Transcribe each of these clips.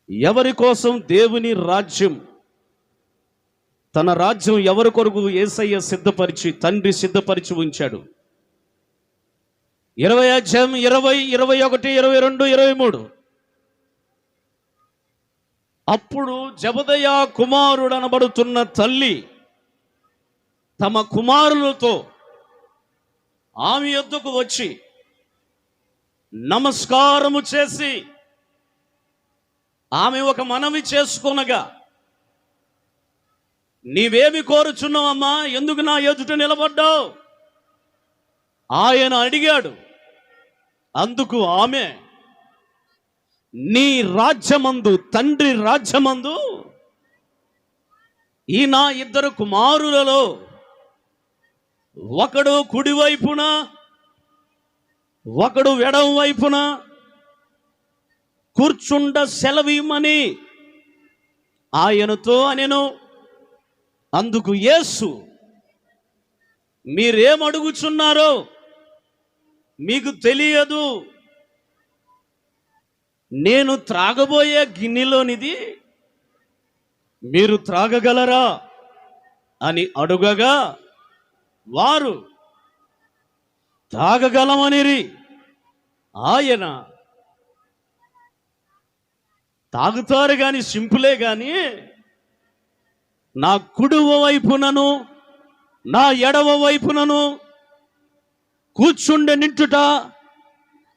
ఎవరి కోసం దేవుని రాజ్యం, తన రాజ్యం ఎవరి కొరకు యేసయ్య సిద్ధపరిచి, తండ్రి సిద్ధపరిచి ఉంచాడు. 20 అధ్యాయం 20, 21, 22, 23. అప్పుడు జెబెదయి కుమారుడు అనబడుతున్న తల్లి తమ కుమారులతో ఆమె యొద్దకు వచ్చి నమస్కారము చేసి ఆమె ఒక మనవి చేసుకొనగా, నీవేమి కోరుచున్నావమ్మా, ఎందుకు నా ఎదుట నిలబడ్డావు ఆయన అడిగాడు. అందుకు ఆమె, నీ రాజ్యమందు, తండ్రి రాజ్యమందు ఈ నా 2 కుమారులలో ఒకడు కుడివైపున ఒకడు ఎడమ వైపున కూర్చుండ సెలవిమ్మని ఆయనతో అనెను. అందుకు యేసు, మీరేమడుగుచున్నారో మీకు తెలియదు. నేను త్రాగబోయే గిన్నెలోనిది మీరు త్రాగగలరా అని అడుగగా, వారు త్రాగగలమనిరి. ఆయన, తాగుతారు కానీ సింపులే కానీ నా కుడివ వైపునను నా ఎడవ వైపునను కూర్చుండే నింటుట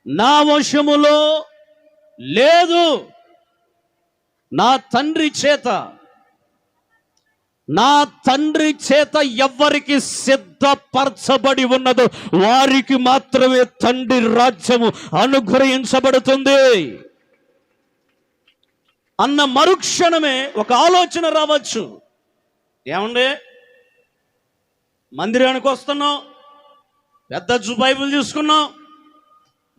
నా వశములో లేదు. నా తండ్రి చేత ఎవ్వరికి సిద్ధపరచబడి ఉన్నదో వారికి మాత్రమే తండ్రి రాజ్యము అనుగ్రహించబడుతుంది అన్న మరుక్షణమే ఒక ఆలోచన రావచ్చు. ఏమండి, మందిరానికి వస్తున్నాం, పెద్ద బైబిల్ తీసుకున్నాం,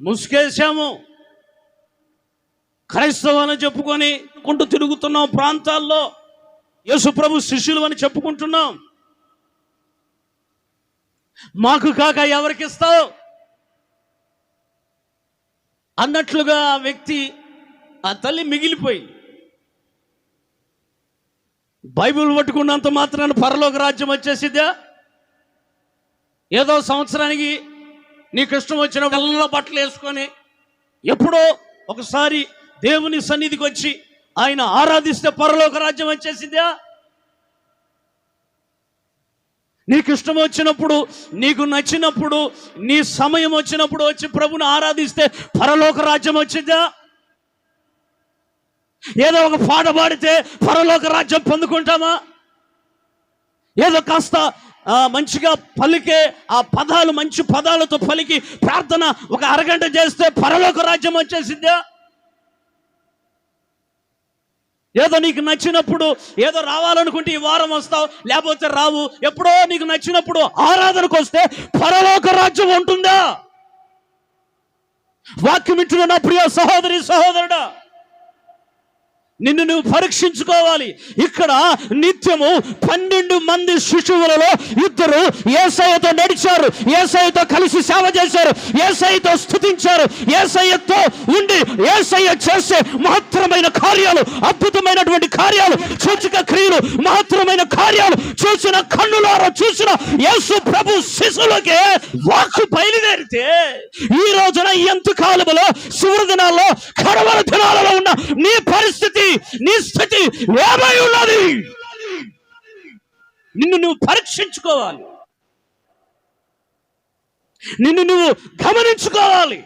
ముసుకేసాము, క్రైస్తవం అని చెప్పుకొని తిరుగుతున్నాం, ప్రాంతాల్లో యేసుప్రభు శిష్యులు అని చెప్పుకుంటున్నాం. మాకు కాక ఎవరికి ఇస్తావు అన్నట్లుగా ఆ వ్యక్తి, ఆ తల్లి మిగిలిపోయి, బైబిల్ పట్టుకున్నంత మాత్రాన పరలోక రాజ్యం వచ్చేసిద్దా? ఏదో సంవత్సరానికి నీకు ఇష్టం వచ్చిన వెళ్ళలో బట్టలు వేసుకొని ఎప్పుడో ఒకసారి దేవుని సన్నిధికి వచ్చి ఆయన ఆరాధిస్తే పరలోక రాజ్యం వచ్చేసిద్దా? నీకు ఇష్టం వచ్చినప్పుడు, నీకు నచ్చినప్పుడు, నీ సమయం వచ్చినప్పుడు వచ్చి ప్రభుని ఆరాధిస్తే పరలోక రాజ్యం వచ్చిద్దా? ఏదో ఒక పాట పాడితే పరలోక రాజ్యం పొందుకుంటామా? ఏదో కాస్త మంచిగా పలికే ఆ పదాలు, మంచి పదాలతో పలికి ప్రార్థన ఒక అరగంట చేస్తే పరలోక రాజ్యం వచ్చేసిద్దా? ఏదో నీకు నచ్చినప్పుడు ఏదో రావాలనుకుంటే ఈ వారం వస్తావు, లేకపోతే రావు. ఎప్పుడో నీకు నచ్చినప్పుడు ఆరాధనకు వస్తే పరలోక రాజ్యం ఉంటుందా? వాక్యం వింటున్న నా ప్రియ సహోదరి సహోదరుడా, నిన్ను నువ్వు పరీక్షించుకోవాలి. ఇక్కడ నిత్యము 12 మంది శిశువులలో 2 యేసయ్యతో నడిచారు, యేసయ్యతో కలిసి సేవ చేశారు, యేసయ్యతో స్తుతించారు, యేసయ్యతో ఉండి యేసయ్య చేసే మహత్తరమైన కార్యాలు, అద్భుతమైనటువంటి కార్యాలు, సూచక క్రియలు, మహత్తరమైన కార్యాలు చూసిన కన్నులారా చూసిన యేసు ప్రభు శిశువులకే వాక్కు బయలుదేరితే, ఈ రోజున ఎంత కాలములో చివరి దినాల్లో కడవర దినాలలో ఉన్న నీ పరిస్థితి, నీ స్థితి ఏమై ఉన్నది? నిన్ను నువ్వు పరీక్షించుకోవాలి, నిన్ను నువ్వు గమనించుకోవాలి.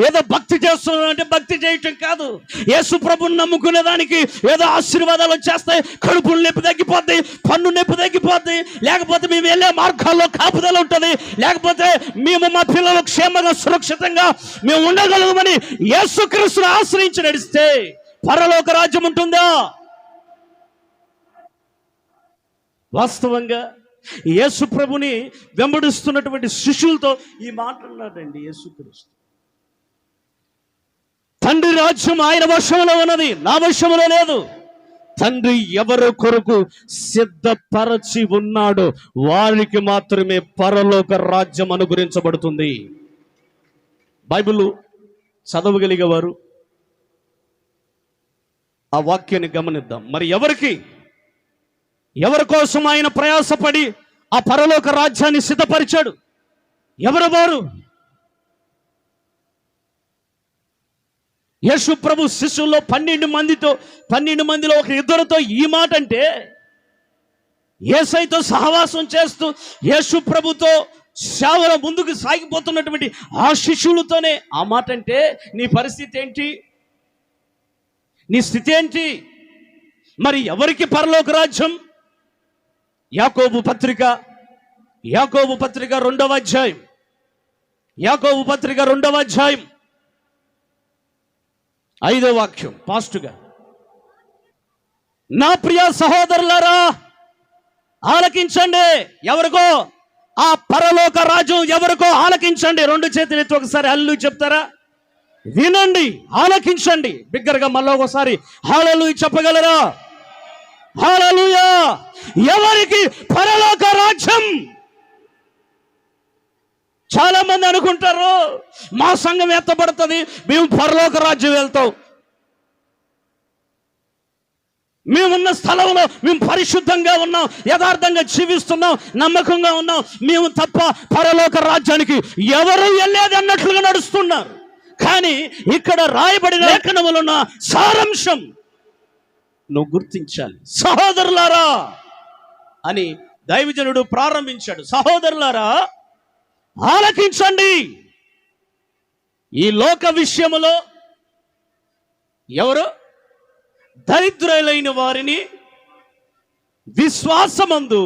ఏదో భక్తి చేస్తున్నానంటే భక్తి చేయటం కాదు. యేసు ప్రభుని నమ్ముకునే దానికి ఏదో ఆశీర్వాదాలు వచ్చేస్తాయి, కడుపులు నొప్పి తగ్గిపోతాయి, పన్ను నొప్పి తగ్గిపోతాయి, లేకపోతే మేము వెళ్ళే మార్గాల్లో కాపుదల ఉంటుంది, లేకపోతే మేము మా పిల్లలు క్షేమంగా సురక్షితంగా మేము ఉండగలమని యేసుక్రీస్తును ఆశ్రయించి నడిస్తే పరలోక రాజ్యం ఉంటుందా? వాస్తవంగా యేసు ప్రభుని వెంబడిస్తున్నటువంటి శిష్యులతో ఈ మాట అన్నాడండి యేసుక్రీస్తు. తండ్రి రాజ్యం ఆయన వశంలో ఉన్నది, నా వశంలో లేదు. తండ్రి ఎవరి కొరకు సిద్ధపరచి ఉన్నాడో వారికి మాత్రమే పరలోక రాజ్యం అనుగ్రహించబడుతుంది. బైబిల్ చదవగలిగేవారు ఆ వాక్యాన్ని గమనిద్దాం. మరి ఎవరి కోసం ఆయన ప్రయాసపడి ఆ పరలోక రాజ్యాన్ని సిద్ధపరిచాడు? ఎవరు వారు? యేసు ప్రభు శిష్యుల్లో 12 మందిలో ఒక ఇద్దరితో ఈ మాట అంటే, యేసయ్యతో సహవాసం చేస్తూ యేసు ప్రభుతో సేవలో ముందుకు సాగిపోతున్నటువంటి ఆ శిష్యులతోనే ఆ మాట అంటే, నీ పరిస్థితి ఏంటి? నీ స్థితి ఏంటి? మరి ఎవరికి పరలోక రాజ్యం? యాకోబు పత్రిక 2వ అధ్యాయం, యాకోబు పత్రిక 2వ అధ్యాయం 5వ వాక్యం పాస్టుగా. నా ప్రియ సహోదరులారా ఆలకించండి. ఎవరికో ఆ పరలోక రాజ్యం ఎవరికో ఆలకించండి. 2 చేతులు ఎత్తి ఒకసారి హల్లెలూయా చెప్తారా? వినండి, ఆలకించండి. బిగ్గరగా మళ్ళీ ఒకసారి హల్లెలూయా చెప్పగలరా? హల్లెలూయా. ఎవరికి పరలోక రాజ్యం? చాలా మంది అనుకుంటారు, మా సంఘం ఎత్తబడుతుంది, మేము పరలోక రాజ్యం వెళ్తాం, మేమున్న స్థలంలో మేము పరిశుద్ధంగా ఉన్నాం, యథార్థంగా జీవిస్తున్నాం, నమ్మకంగా ఉన్నాం, మేము తప్ప పరలోక రాజ్యానికి ఎవరు వెళ్ళేది అన్నట్లుగా నడుస్తున్నారు. కానీ ఇక్కడ రాయబడిన లేఖనములో ఉన్న సారాంశం నువ్వు గుర్తించాలి. సహోదరులారా అని దైవజనుడు ప్రారంభించాడు. సహోదరులారా ఆలకించండి. ఈ లోక విషయములో ఎవరు? దరిద్రులైన వారిని, విశ్వాసమందు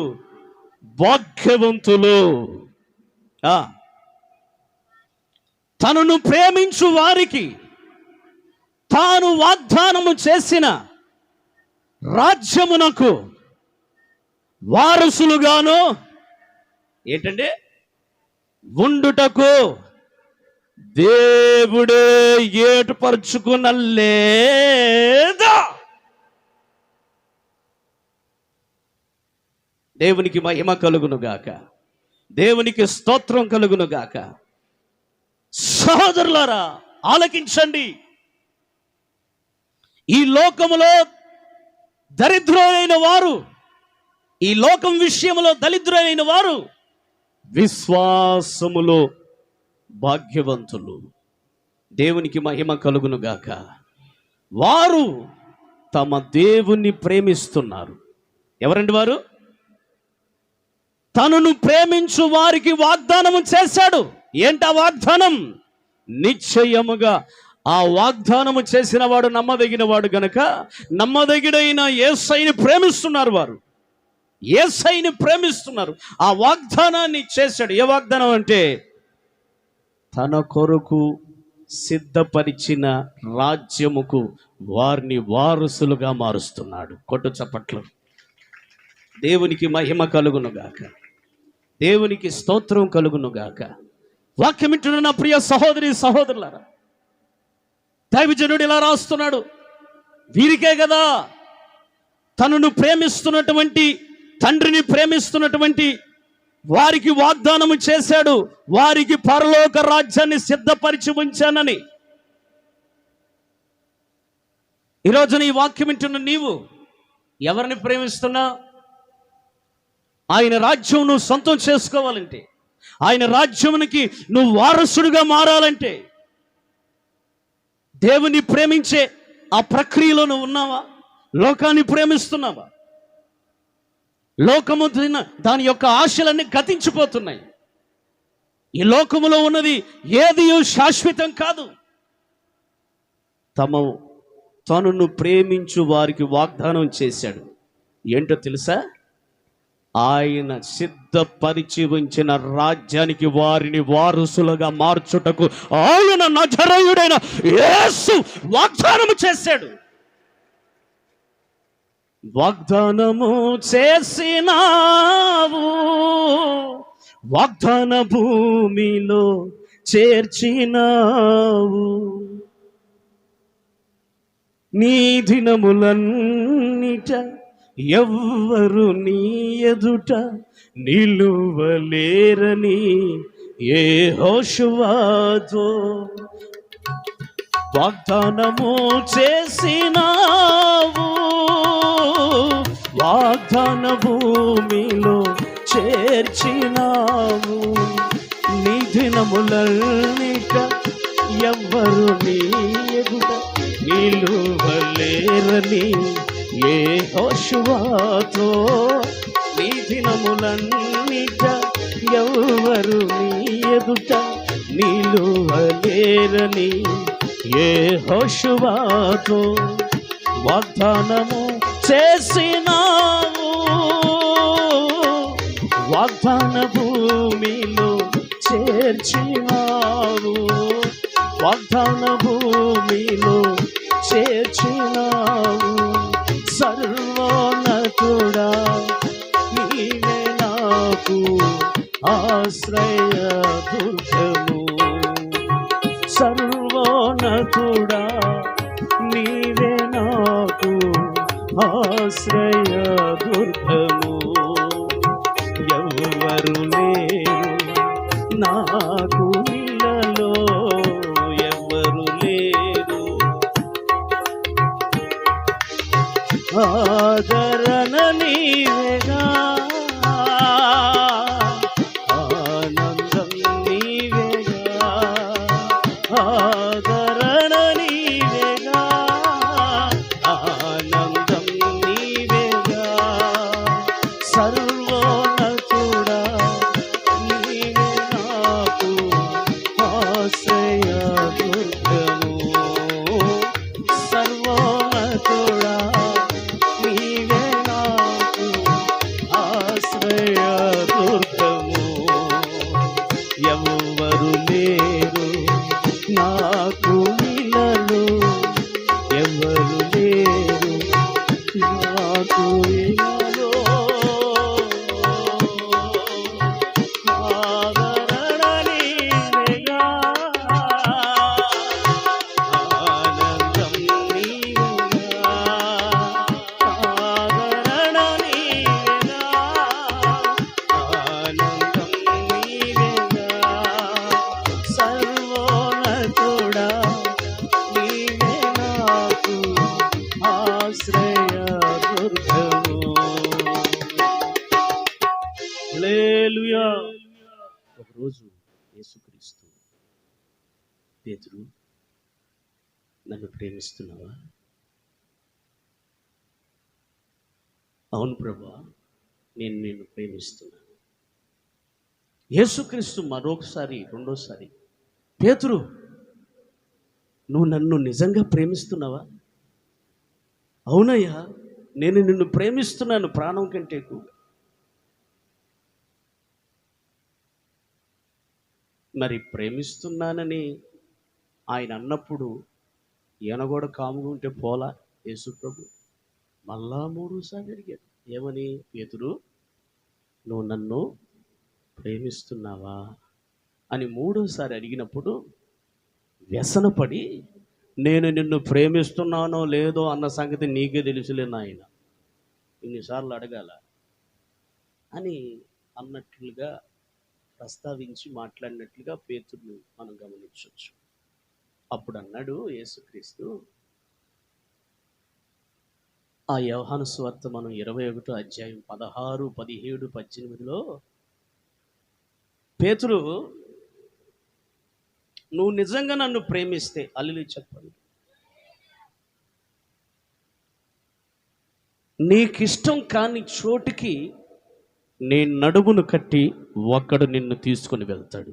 భాగ్యవంతులు, తనను ప్రేమించు వారికి తాను వాగ్దానము చేసిన రాజ్యమునకు వారసులుగాను ఏంటంటే ఉండుటకు దేవుడే ఏర్పరచుకున్న లేదా. దేవునికి మహిమ కలుగునుగాక, దేవునికి స్తోత్రం కలుగునుగాక. సహోదరులారా ఆలకించండి. ఈ లోకములో దరిద్రులైన వారు, ఈ లోకం విషయంలో దరిద్రులైన వారు విశ్వాసములో భాగ్యవంతులు. దేవునికి మహిమ కలుగునుగాక. వారు తమ దేవుణ్ణి ప్రేమిస్తున్నారు. ఎవరండి వారు? తనను ప్రేమించు వారికి వాగ్దానము చేశాడు. ఏంటా వాగ్దానం? నిశ్చయముగా ఆ వాగ్దానము చేసిన వాడు నమ్మదగిన వాడు గనక నమ్మదగినైన యేసయ్యని ప్రేమిస్తున్నారు. వారు యేసయ్యని ప్రేమిస్తున్నారు. ఆ వాగ్దానాన్ని చేశాడు. ఏ వాగ్దానం అంటే తన కొరకు సిద్ధపరిచిన రాజ్యముకు వారిని వారసులుగా మారుస్తున్నాడు. కొట్టు చప్పట్లు. దేవునికి మహిమ కలుగునుగాక, దేవునికి స్తోత్రం కలుగునుగాక. వాక్యం వింటున్న నా ప్రియ సహోదరి సహోదరులారా, దైవజనుడు ఇలా రాస్తున్నాడు. వీరికే కదా తనను ప్రేమిస్తున్నటువంటి తండ్రిని ప్రేమిస్తున్నటువంటి వారికి వాగ్దానము చేశాడు, వారికి పరలోక రాజ్యాన్ని సిద్ధపరిచి ఉంచానని. ఈరోజు ఈ వాక్యం వింటున్న నీవు ఎవరిని ప్రేమిస్తున్నా? ఆయన రాజ్యం నువ్వు సొంతం చేసుకోవాలంటే, ఆయన రాజ్యానికి నువ్వు వారసుడిగా మారాలంటే, దేవుని ప్రేమించే ఆ ప్రక్రియలో నువ్వు ఉన్నావా? లోకాన్ని ప్రేమిస్తున్నావా? లోకము దాని యొక్క ఆశలన్నీ గతించిపోతున్నాయి. ఈ లోకములో ఉన్నది ఏది శాశ్వతం కాదు. తనను ప్రేమించు వారికి వాగ్దానం చేశాడు. ఏంటో తెలుసా? ఆయన సిద్ధపరిచి ఉంచిన రాజ్యానికి వారిని వారసులుగా మార్చుటకు ఆయన నజరేయుడైన యేసు వాగ్దానము చేశాడు. వాగ్దానము చేసినావు, వాగ్దాన భూమిలో చేర్చినావు, నీ దినములన్నిట ఎవ్వరు నీ ఎదుట నిలువలేరని యెహోషువతో వాగ్దానము చేసినావు, వాగ్దాన భూమిలో చేర్చినావు. నీ దినములన్నిట ఎవ్వరు నీ ఎదుట నిలువలేరని యెహోషువతో. నీ దినములన్నిట ఎవ్వరు నీ ఎదుట నిలువలేరని యెహోషువతో వాగ్దానము చేసినావు. వాగ్దాన భూమిలో చేర్చినావు. వాగ్దాన భూమిలో చేర్చినావు. సర్వోన్నతుడా నీవే నాకు ఆశ్రయ దుర్గము. సర్వోన్నతుడా నీవే నాకు ఆశ్రయ దుర్గము. ఎవ్వరు లేరు నాకు ఇళ్ళలో, ఎవ్వరు లేరు. ఆదరణ నీవేగా, ఆనందం నీవేగా. ఆదరణ నీవేగా, ఆనందం నీవేగా. సర్వోన్నతుడా నీవే నాకు ఆశ్రయ దుర్గము. సర్వోన్నతుడా నీవే నాకు ఆశ్రయ దుర్గము. ఎవ్వరు లేరు నాకు ఇళ్ళలో, ఎవ్వరు లేరు నాకు ఇళ్ళలో. ఆదరణ నీవేగా, ఆనందం నీవేగా. ఆదరణ నీవేగా, ఆనందం నీవేగా. సర్వోన్నతుడా నీవే నాకు ఆశ్రయ దుర్గము. హల్లెలూయా. ఒకరోజు యేసుక్రీస్తు, పేతురు నన్ను ప్రేమిస్తున్నావా? అవును ప్రభువా, నేను నిన్ను ప్రేమిస్తున్నాను. యేసుక్రీస్తు మరొకసారి, రెండోసారి, పేతురు నువ్వు నన్ను నిజంగా ప్రేమిస్తున్నావా? అవునయ్యా, నేను నిన్ను ప్రేమిస్తున్నాను ప్రాణం కంటే ఎక్కువ. మరి ప్రేమిస్తున్నానని ఆయన అన్నప్పుడు ఈయన కూడా కాముగా ఉంటే పోలా యేసు ప్రభు? మళ్ళా 3 సార్లు అడిగాడు. ఏమని? పేతురు నువ్వు నన్ను ప్రేమిస్తున్నావా అని 3సారి అడిగినప్పుడు వ్యసనపడి, నేను నిన్ను ప్రేమిస్తున్నానో లేదో అన్న సంగతి నీకే తెలుసులే నాయన, ఇన్నిసార్లు అడగాల అని అన్నట్లుగా ప్రస్తావించి మాట్లాడినట్లుగా పేతురుని మనం గమనించవచ్చు. అప్పుడు అన్నాడు యేసుక్రీస్తు, ఆ యోహాను సువార్త మనం 21వ అధ్యాయం 16, 17, 18లో, పేతురు నువ్వు నిజంగా నన్ను ప్రేమిస్తే, హల్లెలూయా చెప్పండి, నీకిష్టం కాని చోటుకి నీ నడుమును కట్టి ఒక్కడు నిన్ను తీసుకొని వెళ్తాడు.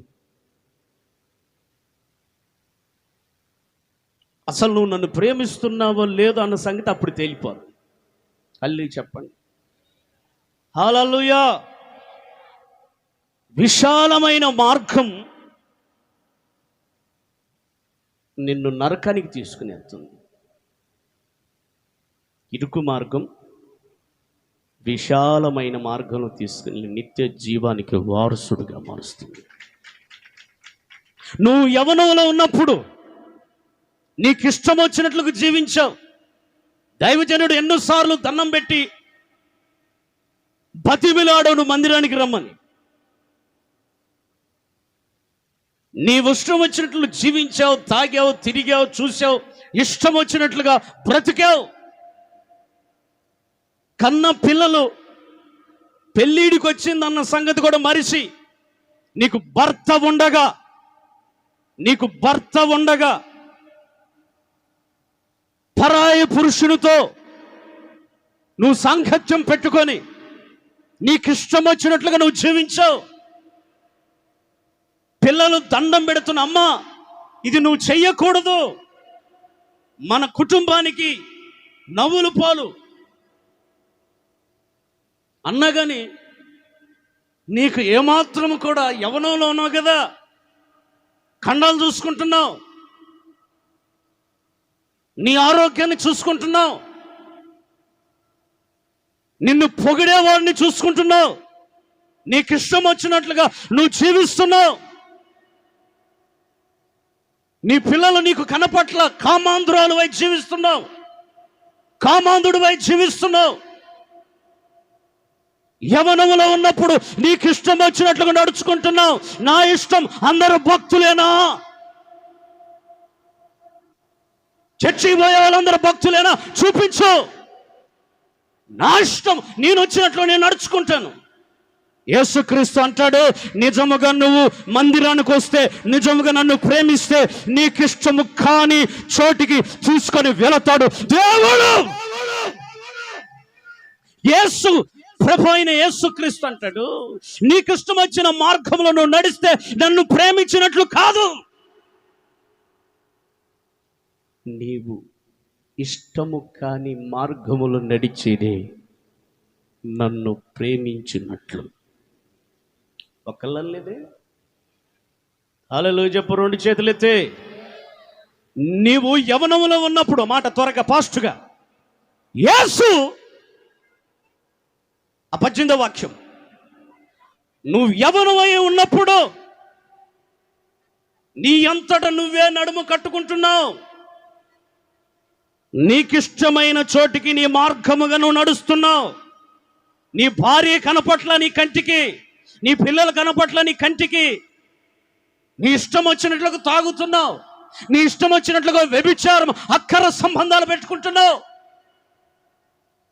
అసలు నువ్వు నన్ను ప్రేమిస్తున్నావో లేదో అన్న సంగతి అప్పుడు తేలిపోదు. హల్లెలూయా చెప్పండి. హల్లెలూయా. విశాలమైన మార్గం నిన్ను నరకానికి తీసుకుని వెళ్తుంది. ఇరుకు మార్గం విశాలమైన మార్గంలో తీసుకుని నిత్య జీవానికి వారసుడుగా మారుస్తుంది. నువ్వు యవ్వనంలో ఉన్నప్పుడు నీకు ఇష్టం వచ్చినట్లుగా జీవించావు. దైవజనుడు ఎన్నోసార్లు దండం పెట్టి బతిమిలాడావు నువ్వు మందిరానికి రమ్మని. నీ ఇష్టం వచ్చినట్లు జీవించావు, తాగావు, తిరిగావు, చూసావు, ఇష్టం వచ్చినట్లుగా బ్రతికావు. కన్న పిల్లలు పెళ్ళిడికి వచ్చిందన్న సంగతి కూడా మరిచి నీకు భర్త ఉండగా పరాయి పురుషునితో నువ్వు సాంగత్యం పెట్టుకొని నీకిష్టం వచ్చినట్లుగా నువ్వు జీవించావు. పిల్లలు దండం పెడుతున్న అమ్మా, ఇది నువ్వు చెయ్యకూడదు, మన కుటుంబానికి నవ్వులు పాలు అన్నగాని నీకు ఏమాత్రము కూడా యవనంలో ఉన్నావు కదా, ఖండాలు చూసుకుంటున్నావు, నీ ఆరోగ్యాన్ని చూసుకుంటున్నావు, నిన్ను పొగిడేవాడిని చూసుకుంటున్నావు, నీకు ఇష్టం వచ్చినట్లుగా నువ్వు జీవిస్తున్నావు. నీ పిల్లలు నీకు కనపట్ల కామాంధురాలు వై జీవిస్తున్నావు, కామాంధుడు వై జీవిస్తున్నావు. యవనములో ఉన్నప్పుడు నీకు ఇష్టం వచ్చినట్లుగా నడుచుకుంటున్నావు. నా ఇష్టం అందరూ భక్తులేనా? చర్చికి పోయే వాళ్ళందరూ భక్తులేనా? చూపించు. నా ఇష్టం, నేను వచ్చినట్లు నేను నడుచుకుంటాను. యేసుక్రీస్తు అంటాడు, నిజముగా నువ్వు మందిరానికి వస్తే, నిజముగా నన్ను ప్రేమిస్తే నీకిష్టము కాని చోటికి తీసుకొని వెళతాడు దేవుడు. యేసు ప్రభు అయిన యేసుక్రీస్తు అంటాడు, నీకిష్టం వచ్చిన మార్గంలో నువ్వు నడిస్తే నన్ను ప్రేమించినట్లు కాదు, నీవు ఇష్టము కాని మార్గములు నడిచేదే నన్ను ప్రేమించినట్లు. ఒకళ్ళలేదే హల్లెలూయా చెప్పు, రెండు చేతులెత్తే. నీవు యవనములో ఉన్నప్పుడు, మాట త్వరగా ఫాస్ట్గా, యేసు 18వ వాక్యం, నువ్వు యవనమై ఉన్నప్పుడు నీ అంతట నువ్వే నడుము కట్టుకుంటున్నావు, నీకిష్టమైన చోటికి నీ మార్గముగా నువ్వు నడుస్తున్నావు. నీ భార్య కనపట్ల నీ కంటికి, నీ పిల్లలు కనపట్ల నీ కంటికి, నీ ఇష్టం వచ్చినట్లుగా తాగుతున్నావు, నీ ఇష్టం వచ్చినట్లుగా వ్యభిచారం అక్కర సంబంధాలు పెట్టుకుంటున్నావు.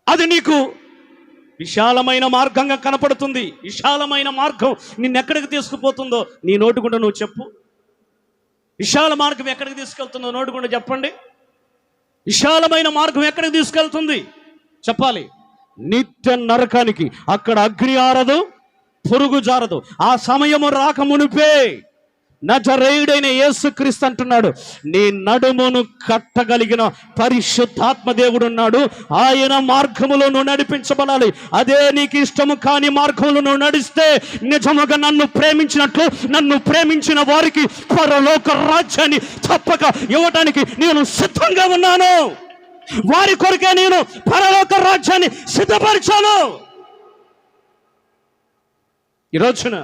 అది నీకు విశాలమైన మార్గంగా కనపడుతుంది. విశాలమైన మార్గం నిన్నెక్కడికి తీసుకుపోతుందో నీ నోటుకుండా నువ్వు చెప్పు. విశాల మార్గం ఎక్కడికి తీసుకెళ్తుందో నోటుకుండా చెప్పండి. విశాలమైన మార్గం ఎక్కడికి తీసుకెళ్తుంది చెప్పాలి. నిత్య నరకానికి. అక్కడ అగ్ని ఆరదు, పురుగు జారదు. ఆ సమయము రాక మునిపే నజరేయుడైన యేసుక్రీస్తు అంటున్నాడు, నీ నడుమును కట్టగలిగిన పరిశుద్ధాత్మ దేవుడు ఉన్నాడు, ఆయన మార్గములో నువ్వు నడిపించబడాలి. అదే నీకు ఇష్టము కాని మార్గంలో నువ్వు నడిస్తే నిజముగా నన్ను ప్రేమించినట్లు, నన్ను ప్రేమించిన వారికి పరలోక రాజ్యాన్ని తప్పక ఇవ్వటానికి నేను సిద్ధంగా ఉన్నాను. వారి కొరకే నేను పరలోక రాజ్యాన్ని సిద్ధపరిచాను. ఈరోజున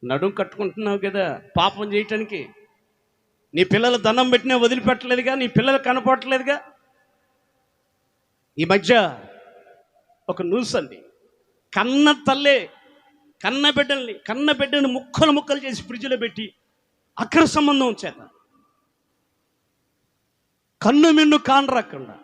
నడుం కట్టుకుంటున్నావు కదా పాపం చేయటానికి. నీ పిల్లలు దండం పెట్టినా వదిలిపెట్టలేదుగా, నీ పిల్లలు కనపడట్లేదుగా. ఈ మధ్య ఒక న్యూస్ అండి, కన్న తల్లే కన్న బిడ్డని ముక్కలు చేసి ఫ్రిడ్జ్లో పెట్టి అక్ర సంబంధం చేత కన్ను మిన్ను కానరాకుండా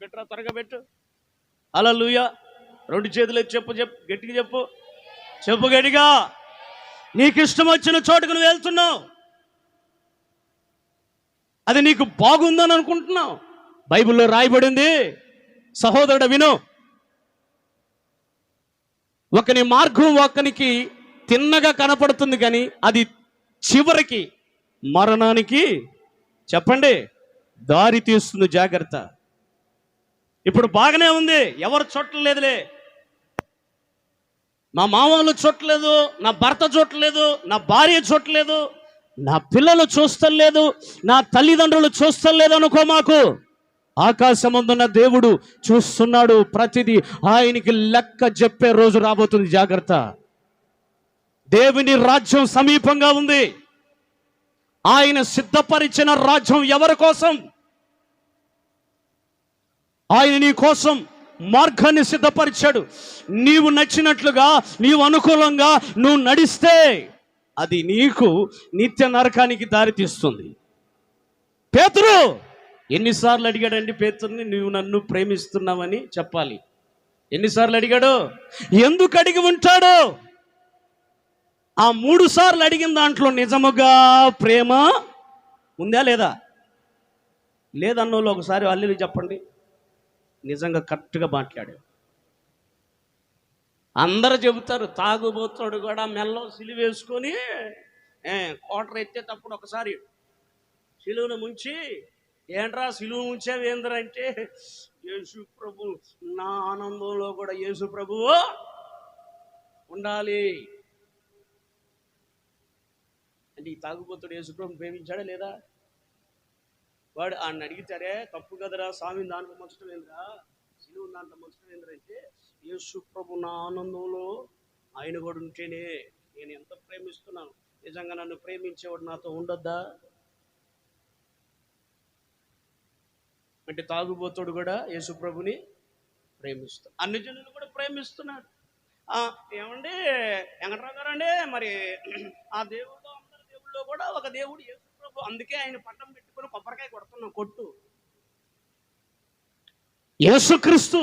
పెట్టురా, త్వరగా పెట్టు. హల్లెలూయా. రెండు చేతులు చెప్పు గట్టిగా చెప్పు గట్టిగా. నీకు ఇష్టం వచ్చిన చోటుకు నువ్వు వెళ్తున్నావు, అది నీకు బాగుందని అనుకుంటున్నావు. బైబిల్లో రాయబడింది, సహోదరుడు విను, ఒకని మార్గం ఒకనికి తిన్నగా కనపడుతుంది కానీ అది చివరికి మరణానికి చెప్పండి దారి తీస్తుంది. జాగ్రత్త. ఇప్పుడు బాగానే ఉంది, ఎవరు చూడలేదులే, మా మామూలు చూడలేదు, నా భర్త చూడలేదు, నా భార్య చూడలేదు, నా పిల్లలు చూస్తలేదు, నా తల్లిదండ్రులు చూస్తలేదు అనుకో. మాకు ఆకాశమందున్న దేవుడు చూస్తున్నాడు. ప్రతిదీ ఆయనకి లెక్క చెప్పే రోజు రాబోతుంది. జాగ్రత్త. దేవుని రాజ్యం సమీపంగా ఉంది. ఆయన సిద్ధపరిచిన రాజ్యం ఎవరి కోసం? ఆయన నీ కోసం మార్గాన్ని సిద్ధపరిచాడు. నీవు నచ్చినట్లుగా, నీవు అనుకూలంగా నువ్వు నడిస్తే అది నీకు నిత్య నరకానికి దారితీస్తుంది. పేతురు ఎన్నిసార్లు అడిగాడండి పేతురుని, నువ్వు నన్ను ప్రేమిస్తున్నావని చెప్పాలి. ఎన్నిసార్లు అడిగాడు? ఎందుకు అడిగి ఉంటాడు? ఆ 3 సార్లు అడిగిన దాంట్లో నిజముగా ప్రేమ ఉందా లేదా? లేదన్నోళ్ళు ఒకసారి అల్లు చెప్పండి. నిజంగా కరెక్ట్గా మాట్లాడాడు. అందరూ చెబుతారు తాగుబోతాడు కూడా మెల్లో సిలువ వేసుకొని కోటర్ ఎత్తేటప్పుడు ఒకసారి సిలువను ముంచి, ఏంట్రా సిలువ ముంచావు ఏంద్రంటే, యేసు ప్రభు నా ఆనందంలో కూడా యేసు ప్రభువు ఉండాలి అంటే ఈ తాగుబోతుడు యేసు ప్రభుని ప్రేమించాడా లేదా? వాడు ఆయన అడిగితారే, తప్పు కదరా స్వామి, దాంట్లో ముంచడం ఏంద్రా, సిలువ దాంట్లో ముంచడం ఏంద్రంటే, యేసు ప్రభు నా ఆనందంలో ఆయన కూడా ఉంటేనే నేను ఎంత ప్రేమిస్తున్నాను. నిజంగా నన్ను ప్రేమించేవాడు నాతో ఉండొద్దా అంటే తాగుబోతుడు కూడా యేసు ప్రభుని ప్రేమిస్తాడు. అన్ని జనులు కూడా ప్రేమిస్తున్నాడు. ఏమండి వెంకటరావు గారు అండి, మరి ఆ దేవుడు అందరి దేవుళ్ళలో కూడా ఒక దేవుడు యేసు ప్రభు, అందుకే ఆయన పట్టం పెట్టుకొని కొబ్బరికాయ కొడుతున్నాం కొట్టు. యేసుక్రీస్తు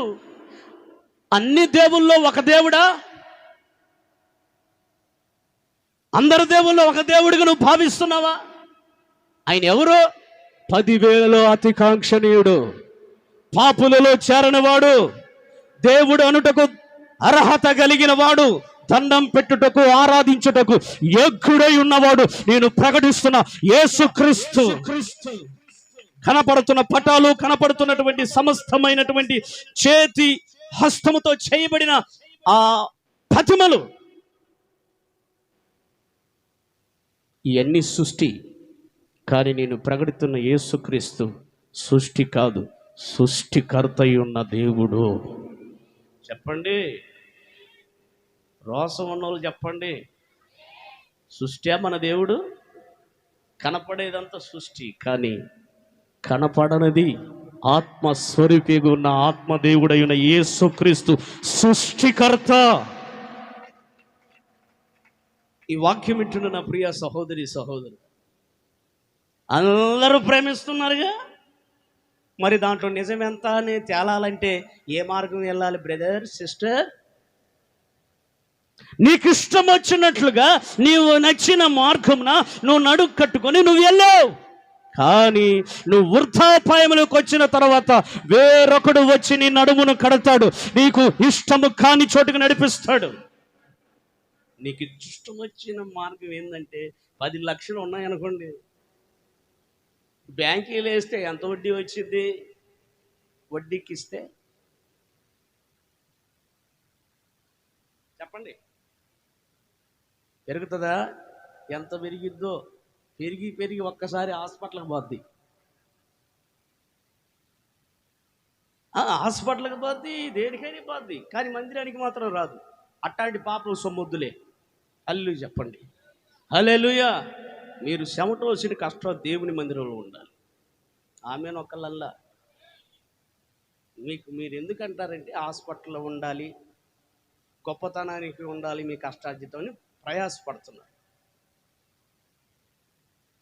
అన్ని దేవుల్లో ఒక దేవుడా? అందరి దేవుల్లో ఒక దేవుడిగా నువ్వు భావిస్తున్నావా? ఆయన ఎవరు? 10,000లో అతి కాంక్షణీయుడు, పాపులలో చేరనివాడు, దేవుడు అనుటకు అర్హత కలిగిన వాడు, దండం పెట్టుటకు ఆరాధించుటకు యోగ్యుడై ఉన్నవాడు నేను ప్రకటిస్తున్న యేసుక్రీస్తు. కనపడుతున్న పటాలు, కనపడుతున్నటువంటి సమస్తమైనటువంటి చేతి హస్తముతో చేయబడిన ఆ ప్రతిమలు ఇవన్నీ సృష్టి. కానీ నేను ప్రకటిస్తున్న యేసుక్రీస్తు సృష్టి కాదు, సృష్టికర్త ఉన్న దేవుడు. చెప్పండి, రోసం ఉన్నోళ్ళు చెప్పండి. సృష్టి మన దేవుడు. కనపడేదంతా సృష్టి, కానీ కనపడనది ఆత్మస్వరూపిగా ఉన్న ఆత్మదేవుడైన యేసుక్రీస్తు సృష్టికర్త. ఈ వాక్యం వింటున్న నా ప్రియ సహోదరి సహోదరు, అందరూ ప్రేమిస్తున్నారుగా, మరి దాంట్లో నిజమెంత అని తేలాలంటే ఏ మార్గం వెళ్ళాలి బ్రదర్ సిస్టర్? నీకు ఇష్టం వచ్చినట్లుగా నీవు నచ్చిన మార్గంన నువ్వు నడుము కట్టుకొని నువ్వు వెళ్ళావు. కానీ నువ్వు వృద్ధాపాయంలోకి వచ్చిన తర్వాత వేరొకడు వచ్చి నీ నడుమును కడతాడు, నీకు ఇష్టము కాని చోటుకు నడిపిస్తాడు. నీకు ఇష్టం వచ్చిన మార్గం ఏంటంటే 10 లక్షలు ఉన్నాయనుకోండి, బ్యాంకులో వేస్తే ఎంత వడ్డీ వచ్చింది? వడ్డీకి ఇస్తే చెప్పండి, పెరుగుతుందా? ఎంత పెరిగిద్దో, పెరిగి పెరిగి ఒక్కసారి హాస్పిటల్కి పోద్ది. హాస్పిటల్కి పోద్ది, దేనికైనా పోద్ది, కానీ మందిరానికి మాత్రం రాదు. అట్టాంటి పాపం సొమ్ముద్దులే. హల్లెలూయా చెప్పండి. హల్లెలూయా. మీరు చెమట వచ్చిన కష్టం దేవుని మందిరంలో ఉండాలి. ఆమెను ఒకళ్ళల్లా మీరు ఎందుకంటారంటే హాస్పిటల్లో ఉండాలి, గొప్పతనానికి ఉండాలి, మీ కష్టార్జితం అని ప్రయాసపడుతున్నారు.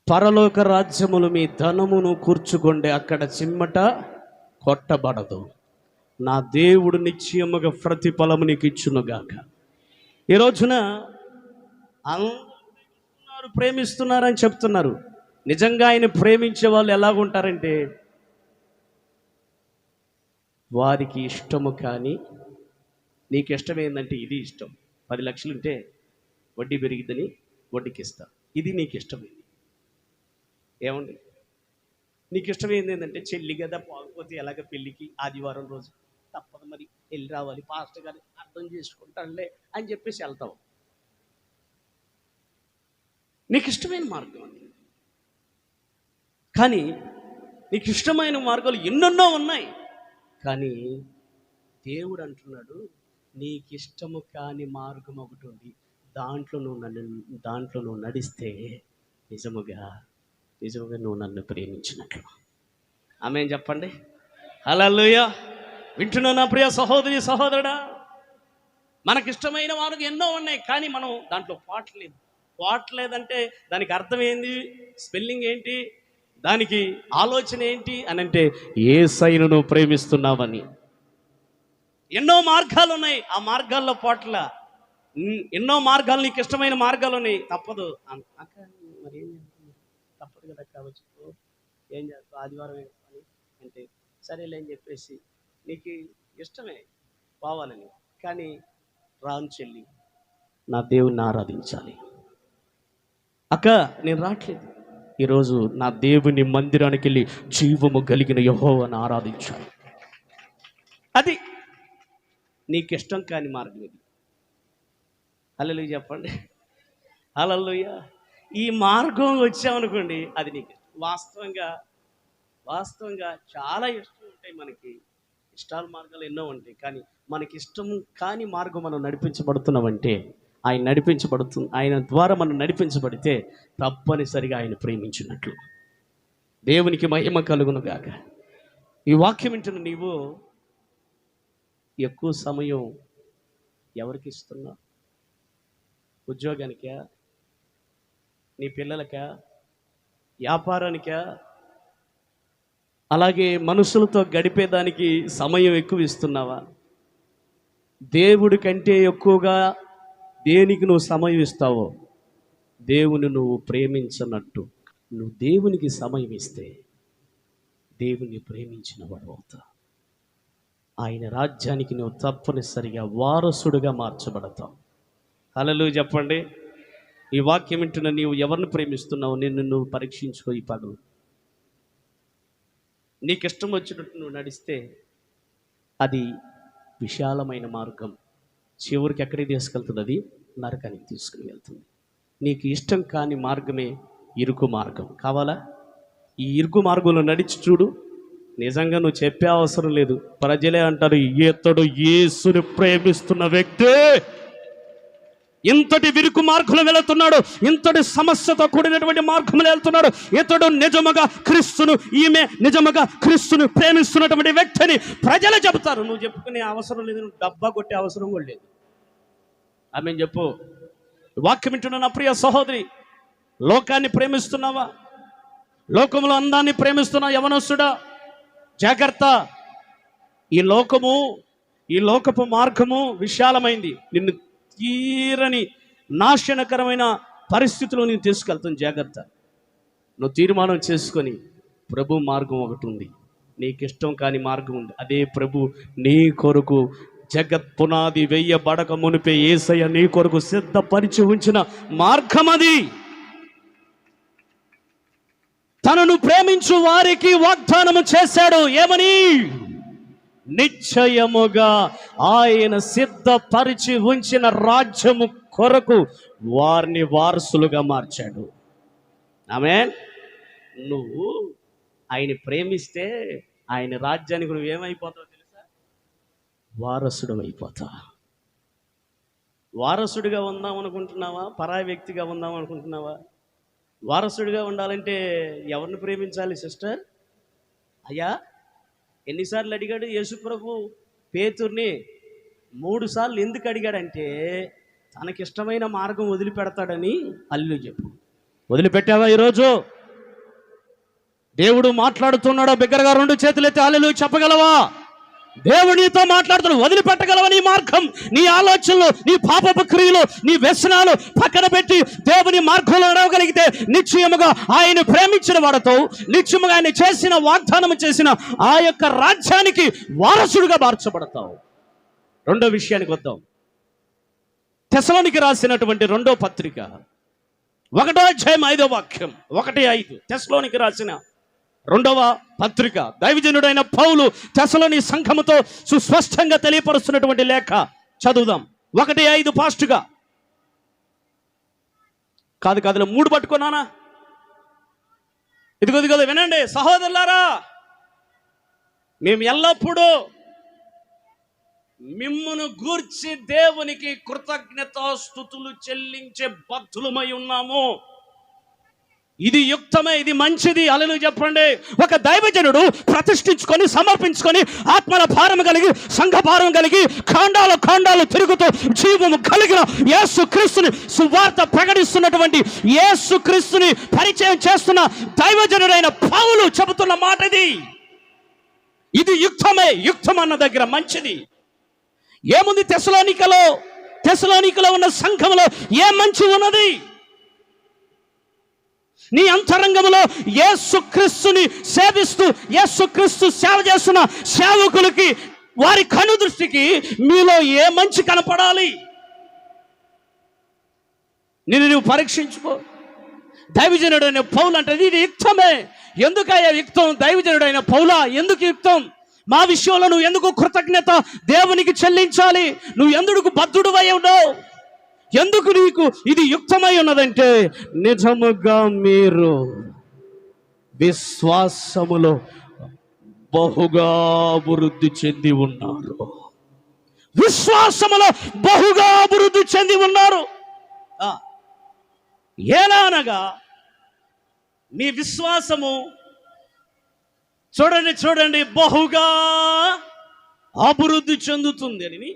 పరలోక రాజ్యములు మీ ధనమును కూర్చుకోండి, అక్కడ చిమ్మట కొట్టబడదు, నా దేవుడు నిశ్చయముగా ప్రతిఫలము నీకు ఇచ్చునుగాక. ఈ రోజున అందరూ ప్రేమిస్తున్నారని చెప్తున్నారు. నిజంగా ఆయన ప్రేమించే వాళ్ళు ఎలాగుంటారంటే, వారికి ఇష్టము కానీ నీకు ఇష్టమేందంటే ఇది ఇష్టం. 10 లక్షలు ఉంటే వడ్డీ పెరిగిద్దని వడ్డీకి ఇస్తా, ఇది నీకు ఇష్టమైంది. ఏమండి, నీకు ఇష్టమైంది ఏంటంటే చెల్లి కదా, పోకపోతే ఎలాగ పెళ్ళికి ఆదివారం రోజు తప్పదు, మరి వెళ్ళి రావాలి, పాస్టర్ గారు అర్థం చేసుకుంటానులే అని చెప్పేసి వెళ్తావు. నీకు ఇష్టమైన మార్గం అది. కానీ నీకు ఇష్టమైన మార్గాలు ఎన్నెన్నో ఉన్నాయి. కానీ దేవుడు అంటున్నాడు, నీకు ఇష్టము కాని మార్గం ఒకటి ఉంది, దాంట్లో నువ్వు నడిస్తే నిజముగా నువ్వు నన్ను ప్రేమించినట్లు. ఆమేన్ చెప్పండి. హల్లెలూయా. వింటున్నా నా ప్రియ సహోదరి సహోదరుడా, మనకిష్టమైన మార్గం ఎన్నో ఉన్నాయి, కానీ మనం దాంట్లో పోవట్లేదంటే దానికి అర్థం ఏంది, స్పెల్లింగ్ ఏంటి, దానికి ఆలోచన ఏంటి అని అంటే యేసయ్యను నువ్వు ప్రేమిస్తున్నావని. ఎన్నో మార్గాలు ఉన్నాయి, ఆ మార్గాల్లో పోట్ల. ఎన్నో మార్గాలు, నీకు ఇష్టమైన మార్గాలు ఉన్నాయి, తప్పదు అక్క. మరి ఏం చేస్తాను, తప్పదు కదా కావచ్చు, ఏం చేస్తావు, ఆదివారం వేసుకొని అంటే సరేలే అని చెప్పేసి నీకు ఇష్టమే పోవాలని, కానీ రాను చెల్లి, నా దేవుణ్ణి ఆరాధించాలి. అక్క నేను రావట్లేదు, ఈరోజు నా దేవుని మందిరానికి వెళ్ళి జీవము కలిగిన యెహోవాను ఆరాధించాలి. అది నీకు ఇష్టం కాని మార్గం ఇది. హల్లెలూయా చెప్పండి, హల్లెలూయా. ఈ మార్గం వచ్చామనుకోండి, అది నీకు వాస్తవంగా చాలా ఇష్టం ఉంటాయి. మనకి ఇష్టాల మార్గాలు ఎన్నో ఉంటాయి, కానీ మనకి ఇష్టం కాని మార్గం మనం నడిపించబడుతున్నామంటే, ఆయన ద్వారా మనం నడిపించబడితే తప్పనిసరిగా ఆయన ప్రేమించినట్లు. దేవునికి మహిమ కలుగును గాక. ఈ వాక్యం వింటున్న నీవు ఎక్కువ సమయం ఎవరికి ఇస్తున్నావు? ఉద్యోగానికా, నీ పిల్లలకా, వ్యాపారానికా, అలాగే మనుషులతో గడిపేదానికి సమయం ఎక్కువ ఇస్తున్నావా? దేవుడి కంటే ఎక్కువగా దేనికి నువ్వు సమయం ఇస్తావో, దేవుని నువ్వు ప్రేమించనట్టు నువ్వు దేవునికి సమయం ఇస్తే దేవుని ప్రేమించిన వాడు అవుతావు. ఆయన రాజ్యానికి నువ్వు తప్పనిసరిగా వారసుడుగా మార్చబడతావు. హల్లెలూయా చెప్పండి. ఈ వాక్యం వింటున్న నీవు ఎవరిని ప్రేమిస్తున్నావు? నిన్ను నువ్వు పరీక్షించుకో. ఈ పగలు నీకు ఇష్టం వచ్చినట్టు నువ్వు నడిస్తే అది విశాలమైన మార్గం, చివరికి ఎక్కడికి తీసుకెళ్తుంది? అది నరకానికి తీసుకుని వెళ్తుంది. నీకు ఇష్టం కాని మార్గమే ఇరుకు మార్గం. కావాలా? ఈ ఇరుకు మార్గంలో నడిచి చూడు, నిజంగా నువ్వు చెప్పే అవసరం లేదు. ప్రజలే అంటారు, ఇతడు యేసుని ప్రేమిస్తున్న వ్యక్తి ఇంతటి విరుకు మార్గంలో వెళుతున్నాడు, ఇంతటి సమస్యతో కూడినటువంటి మార్గంలో వెళ్తున్నాడు, ఇతడు నిజముగా క్రీస్తును, ఈమె నిజముగా క్రీస్తును ప్రేమిస్తున్నటువంటి వ్యక్తిని ప్రజలు చెబుతారు. నువ్వు చెప్పుకునే అవసరం లేదు, నువ్వు డబ్బా కొట్టే అవసరం కూడా లేదు. ఆమె చెప్పు. వాక్యం వింటున్న నా ప్రియ సహోదరి, లోకాన్ని ప్రేమిస్తున్నావా? లోకంలో అందాన్ని ప్రేమిస్తున్నావు యవనస్తుడా? జాగ్రత్త. ఈ లోకపు మార్గము విశాలమైంది, నిన్ను తీరని నాశనకరమైన పరిస్థితుల్లో నేను తీసుకెళ్తాను. జాగ్రత్త. నువ్వు తీర్మానం చేసుకొని, ప్రభు మార్గం ఒకటి ఉంది, నీకు ఇష్టం కాని మార్గం ఉంది. అదే ప్రభు నీ కొరకు జగత్ పునాది వెయ్యబడక మునిపే యేసయ్య నీ కొరకు సిద్ధపరిచి ఉంచిన మార్గం అది. తనను ప్రేమించు వారికి వాగ్దానము చేశాడు. ఏమని? నిశ్చయముగా ఆయన సిద్ధపరిచి ఉంచిన రాజ్యము కొరకు వారిని వారసులుగా మార్చాడు. ఆమేన్. నువ్వు ఆయన ప్రేమిస్తే ఆయన రాజ్యానికి నువ్వు ఏమైపోతావు తెలుసా? వారసుడు అయిపోతావు. వారసుడిగా ఉందాం అనుకుంటున్నావా? పరాయి వ్యక్తిగా ఉందాం అనుకుంటున్నావా? వారసుడిగా ఉండాలంటే ఎవరిని ప్రేమించాలి సిస్టర్? అయ్యా, ఎన్నిసార్లు అడిగాడు యేసుప్రభు పేతుర్ని? 3 సార్లు. ఎందుకు అడిగాడంటే తనకిష్టమైన మార్గం వదిలిపెడతాడని. హల్లెలూయా చెప్పు. వదిలిపెట్టావా? ఈరోజు దేవుడు మాట్లాడుతున్నాడా? బిగ్గరగా 2 చేతులెత్తి హల్లెలూయా చెప్పగలవా? దేవునితో మాట్లాడుతున్నాడు. వదిలిపెట్టగలవా? నీ మార్గం, నీ ఆలోచనలు, నీ పాపపు క్రియలు, నీ వ్యసనాలు పక్కన పెట్టి దేవుని మార్గంలో నడవగలిగితే నిశ్చయముగా ఆయన ప్రేమించిన వాడితో, నిశ్చయముగా ఆయన చేసిన వాగ్దానం చేసిన ఆ యొక్క రాజ్యానికి వారసుడుగా మార్చబడతావు. 2వ విషయానికి వద్దాం. తెస్సలోనికి రాసినటువంటి 2వ పత్రిక 1వ అధ్యాయం 5వ వాక్యం. 1:5. తెస్సలోనికి రాసిన 2వ పత్రిక, దైవజనుడైన పౌలు తెస్సలోని సంఘముతో సుస్పష్టంగా తెలియపరుస్తున్నటువంటి లేఖ చదువుదాం. 1:5 ఫాస్ట్గా. కాదు 3 పట్టుకున్నానా? ఇదిగో వినండి సహోదరులారా, మేము ఎల్లప్పుడూ మిమ్మును గూర్చి దేవునికి కృతజ్ఞతాస్తుతులు చెల్లించే బద్ధులమై ఉన్నాము. ఇది యుక్తమే, ఇది మంచిది. హల్లెలూయా చెప్పండి. ఒక దైవజనుడు ప్రతిష్ఠించుకొని సమర్పించుకొని ఆత్మల భారం కలిగి సంఘ భారం కలిగి ఖండాలు ఖండాలు తిరుగుతూ జీవము కలిగిన యేసుక్రీస్తుని సువార్త ప్రకటిస్తున్నటువంటి యేసుక్రీస్తుని పరిచయం చేస్తున్న దైవజనుడైన పౌలు చెబుతున్న మాట ఇది. ఇది యుక్తమే, యుక్తం అన్న దగ్గర మంచిది. ఏముంది తెసలోనికలో ఉన్న సంఘములో ఏ మంచి ఉన్నది? నీ అంతరంగంలో యేసుక్రీస్తుని సేవిస్తూ యేసుక్రీస్తు సేవ చేస్తున్న సేవకులకి వారి కను దృష్టికి మీలో ఏ మంచి కనపడాలి? నువ్వు పరీక్షించుకో. దైవజనుడైన పౌలు అంటే ఇది యుక్తమే. ఎందుకయ్యా యుక్తం? దైవజనుడైన పౌలా ఎందుకు యుక్తం? మా విషయంలో నువ్వు ఎందుకు కృతజ్ఞత దేవునికి చెల్లించాలి? నువ్వు ఎందుకు బద్ధుడువై ఉన్నావు? ఎందుకు నీకు ఇది యుక్తమై ఉన్నదంటే, నిజముగా మీరు విశ్వాసములో బహుగా అభివృద్ధి చెంది ఉన్నారు. విశ్వాసములో బహుగా అభివృద్ధి చెంది ఉన్నారు. ఎలా అనగా మీ విశ్వాసము చూడండి బహుగా అభివృద్ధి చెందుతుంది అని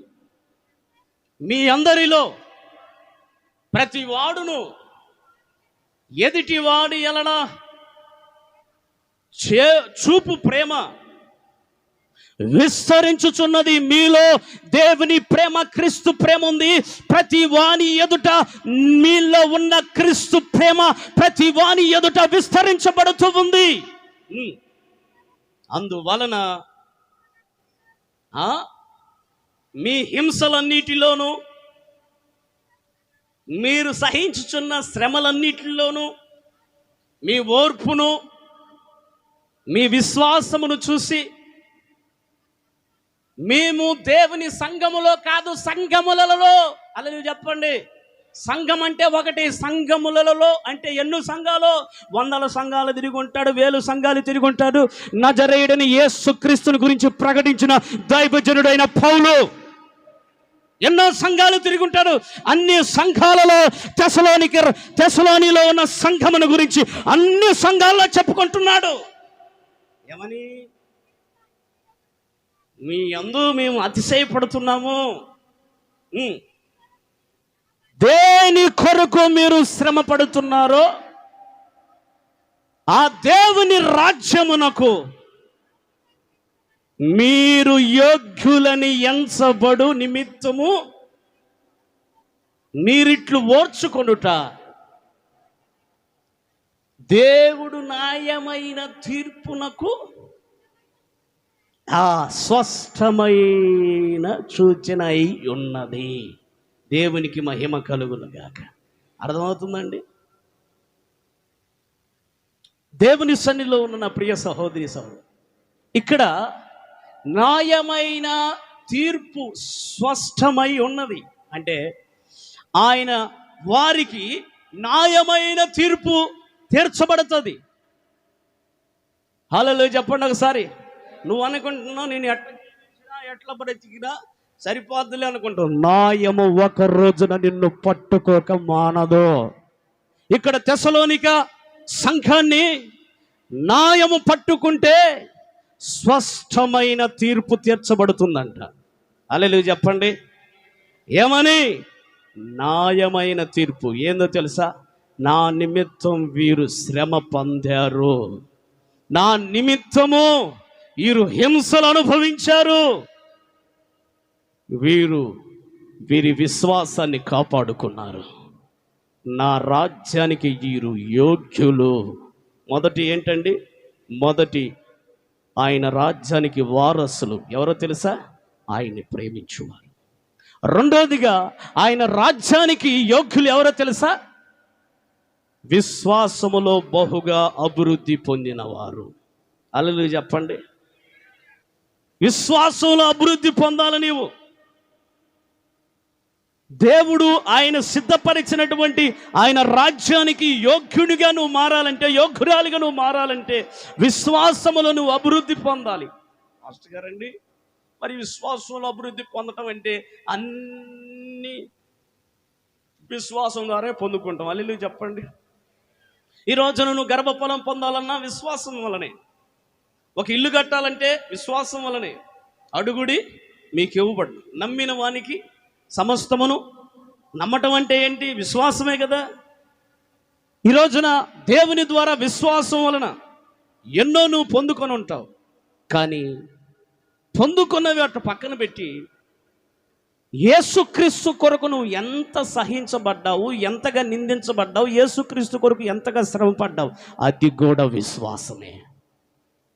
మీ అందరిలో ప్రతి వాడును ఎదుటి వాడి ఎలన చూపు ప్రేమ విస్తరించుచున్నది. మీలో దేవుని ప్రేమ, క్రీస్తు ప్రేమ ఉంది. ప్రతి వాని ఎదుట మీలో ఉన్న క్రీస్తు ప్రేమ ప్రతి వాని ఎదుట విస్తరించబడుతూ ఉంది. అందువలన మీ హింసలన్నిటిలోనూ, మీరు సహించుచున్న శ్రమలన్నిటిలోనూ మీ ఓర్పును, మీ విశ్వాసమును చూసి మేము దేవుని సంఘములో కాదు సంఘములలో, అలా చెప్పండి. సంఘం అంటే ఒకటి, సంఘములలో అంటే ఎన్నో సంఘాలు, 100 సంఘాలు తిరిగి ఉంటాడు, 1000 సంఘాలు తిరిగి ఉంటాడు. నజరేయుడని యేసుక్రీస్తుని గురించి ప్రకటించిన దైవజనుడైన పౌలు ఎన్నో సంఘాలు తిరిగి ఉంటాడు. అన్ని సంఘాలలో తెసలోనిలో ఉన్న సంఘమును గురించి అన్ని సంఘాల్లో చెప్పుకుంటున్నాడు. ఏమని? మీ యందు మేము అతిశయపడుతున్నాము. దేని కొరకు మీరు శ్రమ పడుతున్నారో ఆ దేవుని రాజ్యమునకు మీరు యోగ్యులని ఎంచబడు నిమిత్తము మీరిట్లు ఓర్చుకొనుట దేవుడు న్యాయమైన తీర్పునకు ఆ స్పష్టమైన సూచన అయి ఉన్నది. దేవునికి మహిమ కలుగునుగాక. అర్థమవుతుందండి? దేవుని సన్నిధిలో ఉన్న నా ప్రియ సహోదరి సహోదరు, ఇక్కడ న్యాయమైన తీర్పు స్పష్టమై ఉన్నది అంటే ఆయన వారికి న్యాయమైన తీర్పు తీర్చబడుతుంది. హల్లెలూయా చెప్పండి ఒకసారి. నువ్వు అనుకుంటున్నావు నేను ఎట్లా బ్రతికినా సరిపోద్దులే అనుకుంటావు. న్యాయము ఒక రోజున నిన్ను పట్టుకోక మానదు. ఇక్కడ తెసలోనిక సంఘాన్ని న్యాయము పట్టుకుంటే స్పష్టమైన తీర్పు తీర్చబడుతుందంట. హల్లెలూయా చెప్పండి. ఏమని? న్యాయమైన తీర్పు. ఏందో తెలుసా? నా నిమిత్తం వీరు శ్రమ పొందారు, నా నిమిత్తము వీరు హింసలు అనుభవించారు, వీరి విశ్వాసాన్ని కాపాడుకున్నారు, నా రాజ్యానికి వీరు యోగ్యులు. మొదటి ఏంటండి? మొదటి ఆయన రాజ్యానికి వారసులు ఎవరో తెలుసా? ఆయన్ని ప్రేమించువారు. రెండోదిగా ఆయన రాజ్యానికి యోగ్యులు ఎవరో తెలుసా? విశ్వాసములో బహుగా అభివృద్ధి పొందిన వారు. హల్లెలూయా చెప్పండి. విశ్వాసంలో అభివృద్ధి పొందాలి నీవు. దేవుడు ఆయన సిద్ధపరిచినటువంటి ఆయన రాజ్యానికి యోగ్యుడిగా నువ్వు మారాలంటే, యోగ్యురాలిగా నువ్వు మారాలంటే విశ్వాసములో నువ్వు అభివృద్ధి పొందాలి. మాస్టర్ గారండి, మరి విశ్వాసంలో అభివృద్ధి పొందటం అంటే అన్ని విశ్వాసం ద్వారా పొందుకుంటాం. హల్లెలూయా చెప్పండి. ఈ రోజున నువ్వు గర్భఫలం పొందాలన్నా విశ్వాసం వలనే. ఒక ఇల్లు కట్టాలంటే విశ్వాసం వలనే. అడుగుడి మీకు ఇవ్వబడు, నమ్మిన వానికి సమస్తమును. నమ్మటం అంటే ఏంటి? విశ్వాసమే కదా. ఈ రోజున దేవుని ద్వారా విశ్వాసం వలన ఎన్నో నువ్వు పొందుకొని ఉంటావు. కానీ పొందుకున్నవి అటు పక్కన పెట్టి యేసుక్రీస్తు కొరకు నువ్వు ఎంత సహించబడ్డావు, ఎంతగా నిందించబడ్డావు, యేసుక్రీస్తు కొరకు ఎంతగా శ్రమపడ్డావు, అది కూడా విశ్వాసమే.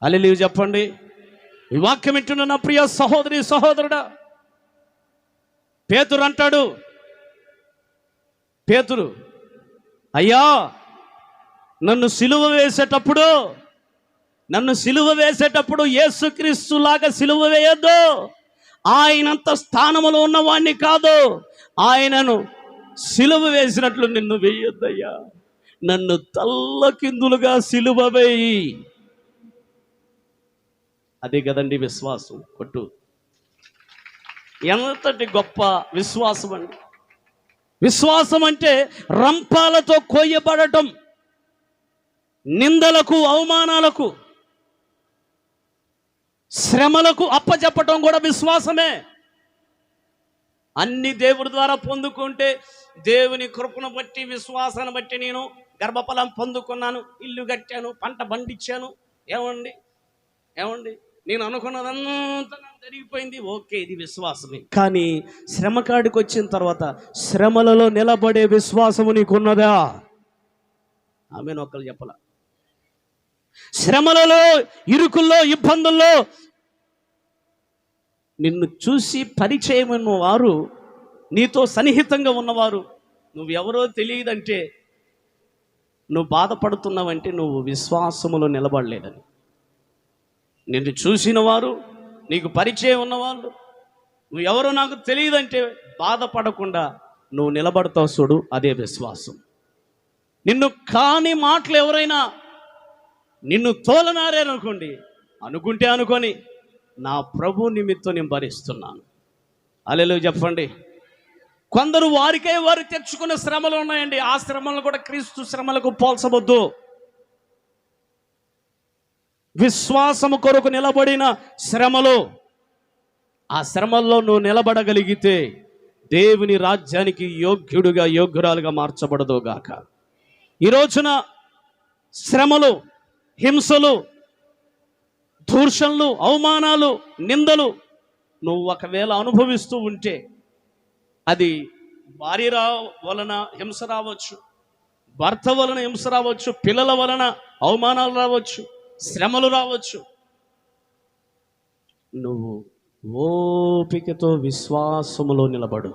హల్లెలూయా చెప్పండి. ఈ వాక్యం వింటున్న నా ప్రియ సహోదరి సహోదరుడా, పేతురు అంటాడు, పేతురు, అయ్యా నన్ను సిలువ వేసేటప్పుడు యేసుక్రీస్తు లాగా సిలువ వేయొద్దు. ఆయనంత స్థానములో ఉన్నవాణ్ణి కాదు, ఆయనను సిలువ వేసినట్లు నిన్ను వేయొద్దయ్యా, నన్ను తల్లకిందులుగా సిలువ వేయి. అదే కదండి విశ్వాసం. కొట్టు. ఎంతటి గొప్ప విశ్వాసం అండి. విశ్వాసం అంటే రంపాలతో కోయబడటం, నిందలకు, అవమానాలకు, శ్రమలకు అప్పచెప్పటం కూడా విశ్వాసమే. అన్ని దేవుడి ద్వారా పొందుకుంటే, దేవుని కృపను బట్టి, విశ్వాసాన్ని బట్టి నేను గర్భఫలం పొందుకున్నాను, ఇల్లు కట్టాను, పంట పండించాను, ఏమండి నేను అనుకున్నదంతా జరిగిపోయింది, ఓకే, ఇది విశ్వాసమే. కానీ శ్రమ కాడికి వచ్చిన తర్వాత శ్రమలలో నిలబడే విశ్వాసము నీకున్నదా? ఆమెను ఒక్కరు చెప్పలా. శ్రమలలో, ఇరుకుల్లో, ఇబ్బందుల్లో నిన్ను చూసి పరిచయం ఉన్నవారు, నీతో సన్నిహితంగా ఉన్నవారు, నువ్వెవరో తెలియదంటే, నువ్వు బాధపడుతున్నావంటే నువ్వు విశ్వాసములో నిలబడలేదని. నిన్ను చూసిన వారు, నీకు పరిచయం ఉన్నవాళ్ళు, నువ్వు ఎవరో నాకు తెలియదంటే బాధపడకుండా నువ్వు నిలబడతావు చూడు, అదే విశ్వాసం. నిన్ను కాని మాటలు ఎవరైనా నిన్ను తోలనారేననుకోండి, అనుకొని నా ప్రభు నిమిత్తం నేను భరిస్తున్నాను. హల్లెలూయా చెప్పండి. కొందరు వారు తెచ్చుకున్న శ్రమలు ఉన్నాయండి. ఆ శ్రమలను కూడా క్రీస్తు శ్రమలకు పోల్చవద్దు. విశ్వాసము కొరకు నిలబడిన శ్రమలు, ఆ శ్రమల్లో నువ్వు నిలబడగలిగితే దేవుని రాజ్యానికి యోగ్యుడుగా, యోగ్యురాలుగా మార్చబడదుగాక. ఈ రోజున శ్రమలు, హింసలు, దూషణలు, అవమానాలు, నిందలు నువ్వు ఒకవేళ అనుభవిస్తూ ఉంటే, అది భార్య వలన హింస రావచ్చు, భర్త వలన హింస రావచ్చు, పిల్లల వలన అవమానాలు రావచ్చు, శ్రమలు రావచ్చు. నువ్వు ఓపికతో విశ్వాసములో నిలబడు.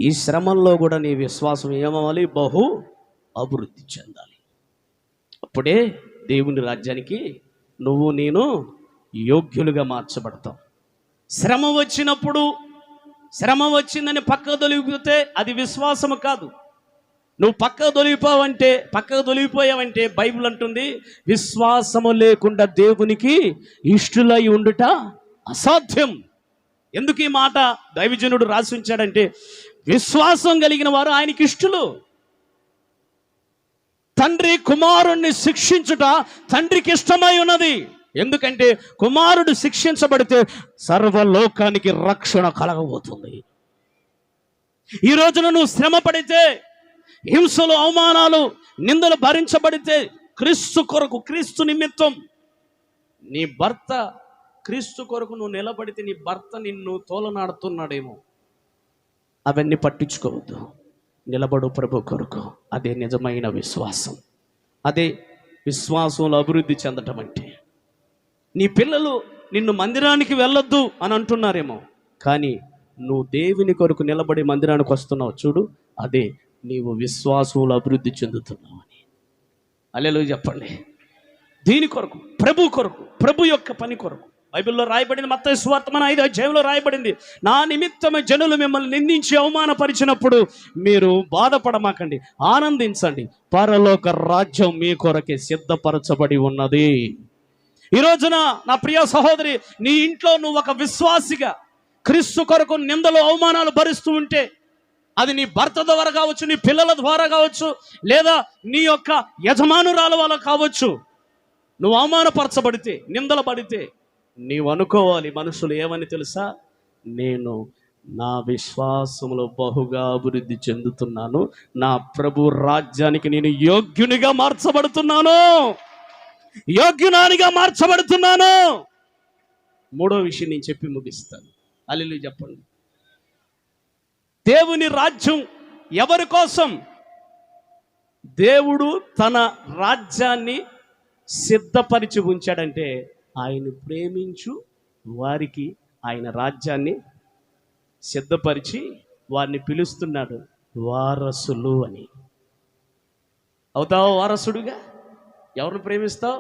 ఈ శ్రమల్లో కూడా నీ విశ్వాసం ఏమవ్వాలి? బహు అభివృద్ధి చెందాలి. అప్పుడే దేవుని రాజ్యానికి నువ్వు నేను యోగ్యులుగా మార్చబడతావు. శ్రమ వచ్చిందని పక్కకు తొలగిపోతే అది విశ్వాసము కాదు. నువ్వు పక్కకు తొలగిపోయావంటే బైబిల్ అంటుంది, విశ్వాసము లేకుండా దేవునికి ఇష్టులై ఉండుట అసాధ్యం. ఎందుకు ఈ మాట దైవజనుడు రాసి ఉంచాడంటే, విశ్వాసం కలిగిన వారు ఆయనకి ఇష్టులు. తండ్రి కుమారుణ్ణి శిక్షించుట తండ్రికి ఇష్టమై ఉన్నది. ఎందుకంటే కుమారుడు శిక్షించబడితే సర్వలోకానికి రక్షణ కలగబోతుంది. ఈ రోజున నువ్వు శ్రమ పడితే, హింసలు, అవమానాలు, నిందలు భరించబడితే, క్రీస్తు కొరకు, క్రీస్తు నిమిత్తం నీ భర్త, క్రీస్తు కొరకు నువ్వు నిలబడితే నీ భర్త నిన్ను తోలనాడుతున్నాడేమో, అవన్నీ పట్టించుకోవద్దు. నిలబడు ప్రభు కొరకు. అదే నిజమైన విశ్వాసం. అదే విశ్వాసంలో అభివృద్ధి చెందటం అంటే. నీ పిల్లలు నిన్ను మందిరానికి వెళ్ళొద్దు అని అంటున్నారేమో, కానీ నువ్వు దేవుని కొరకు నిలబడి మందిరానికి వస్తున్నావు చూడు, అదే నీవు విశ్వాసంలో అభివృద్ధి చెందుతున్నావని. హల్లెలూయా చెప్పండి. దీని కొరకు, ప్రభు కొరకు, ప్రభు యొక్క పని కొరకు. బైబిల్లో రాయబడింది, మత్తయి సువార్త 5 రాయబడింది, నా నిమిత్తమే జనులు మిమ్మల్ని నిందించి అవమానపరిచినప్పుడు మీరు బాధపడమాకండి, ఆనందించండి, పరలోక రాజ్యం మీ కొరకే సిద్ధపరచబడి ఉన్నది. ఈ రోజున నా ప్రియ సహోదరి, నీ ఇంట్లో నువ్వు ఒక విశ్వాసిగా క్రీస్తు కొరకు నిందలు, అవమానాలు భరిస్తూ ఉంటే, అది నీ భర్త ద్వారా కావచ్చు, నీ పిల్లల ద్వారా కావచ్చు, లేదా నీ యొక్క యజమానురాల వల్ల కావచ్చు. నువ్వు అవమానపరచబడితే, నిందలు పడితే నీవు అనుకోవాలి, మనుషులు ఏమని తెలుసా, నేను నా విశ్వాసములో బహుగా అభివృద్ధి చెందుతున్నాను, నా ప్రభు రాజ్యానికి నేను యోగ్యునిగా మార్చబడుతున్నాను, యోగ్యునానిగా మార్చబడుతున్నాను. మూడో విషయం నేను చెప్పి ముగిస్తాను. హల్లెలూయా చెప్పండి. దేవుని రాజ్యం ఎవరి కోసం? దేవుడు తన రాజ్యాన్ని సిద్ధపరిచి ఉంచాడంటే ఆయన ప్రేమించు వారికి ఆయన రాజ్యాన్ని సిద్ధపరిచి వారిని పిలుస్తున్నాడు వారసులు అని. అవుతావు వారసుడుగా? ఎవరిని ప్రేమిస్తావు?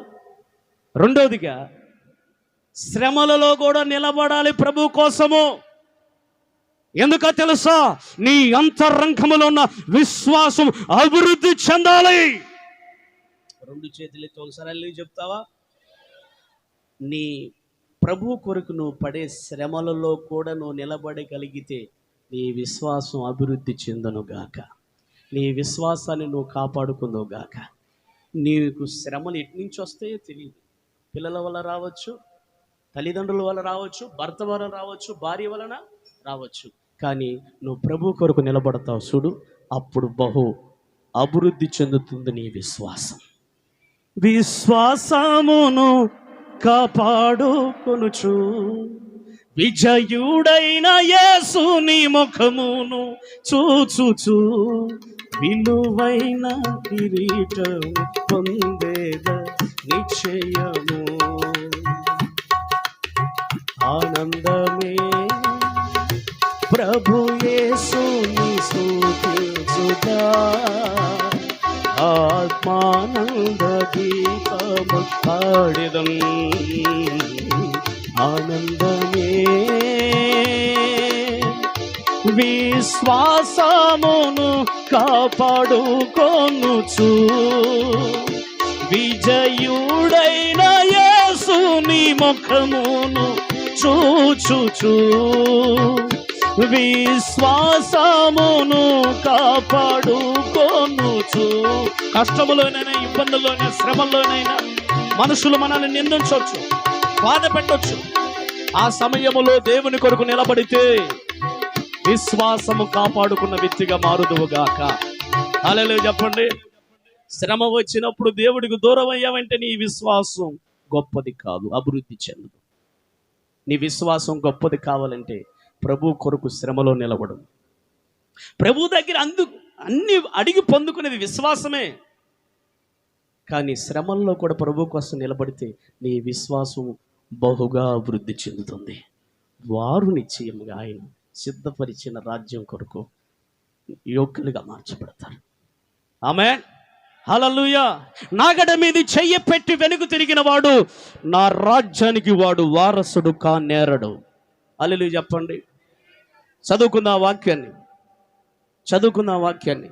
రెండవదిగా శ్రమలలో కూడా నిలబడాలి ప్రభు కోసము. ఎందుకో తెలుసా? నీ అంతరంగములో ఉన్న విశ్వాసం అభివృద్ధి చెందాలి. రెండు చేతులు ఎత్తి ఒకసారి హల్లెలూయా చెప్తావా? నీ ప్రభు కొరకు నువ్వు పడే శ్రమలలో కూడా నువ్వు నిలబడగలిగితే నీ విశ్వాసం అభివృద్ధి చెందనుగాక, నీ విశ్వాసాన్ని నువ్వు కాపాడుకుందువుగాక. నీకు శ్రమలు ఎటు నుంచి వస్తాయో తెలియదు. పిల్లల వల్ల రావచ్చు, తల్లిదండ్రుల వల్ల రావచ్చు, భర్త వల్ల రావచ్చు, భార్య వలన రావచ్చు. కానీ నువ్వు ప్రభు కొరకు నిలబడతావు చూడు, అప్పుడు బహు అభివృద్ధి చెందుతుంది నీ విశ్వాసం. విశ్వాసమును కాపాడుకొనుచు విజయుడైన యేసుని ముఖమును చూచుచు విలువైన కిరీటము పొందేద నిశ్చయము. ఆనందమే ప్రభు యేసుని స్తుతించుదా, ఆత్మానంద గీతము పాడెదం. ఆనందమే విశ్వాసమును కాపాడుకొనుచు విజయుడైన యేసుని ముఖమును చూచుచు విశ్వాసమును కాపాడుకొనుచు. కష్టములోనైనా, ఇబ్బందుల్లోనైనా, శ్రమల్లోనైనా మనుషులు మనల్ని నిందించవచ్చు, బాధ పెట్టవచ్చు. ఆ సమయములో దేవుని కొరకు నిలబడితే విశ్వాసము కాపాడుకున్న వ్యక్తిగా మారుదువుగాక. హల్లెలూయా చెప్పండి. శ్రమ వచ్చినప్పుడు దేవుడికి దూరం అయ్యావంటే నీ విశ్వాసం గొప్పది కాదు, అభివృద్ధి చెందదు. నీ విశ్వాసం గొప్పది కావాలంటే ప్రభు కొరకు శ్రమలో నిలబడు. ప్రభు దగ్గర అన్ని అడిగి పొందుకునేది విశ్వాసమే. కానీ శ్రమల్లో కూడా ప్రభు కోసం నిలబడితే నీ విశ్వాసం బహుగా అభివృద్ధి చెందుతుంది. వారు నిశ్చయముగా ఆయన సిద్ధపరిచిన రాజ్యం కొరకు యోగ్యులుగా మార్చబడతారు. ఆమేన్, హల్లెలూయా. నాగడ మీద చెయ్యి పెట్టి వెనుక తిరిగిన వాడు నా రాజ్యానికి వాడు వారసుడు కానేరడు. హల్లెలూయా చెప్పండి. చదువుకున్న వాక్యాన్ని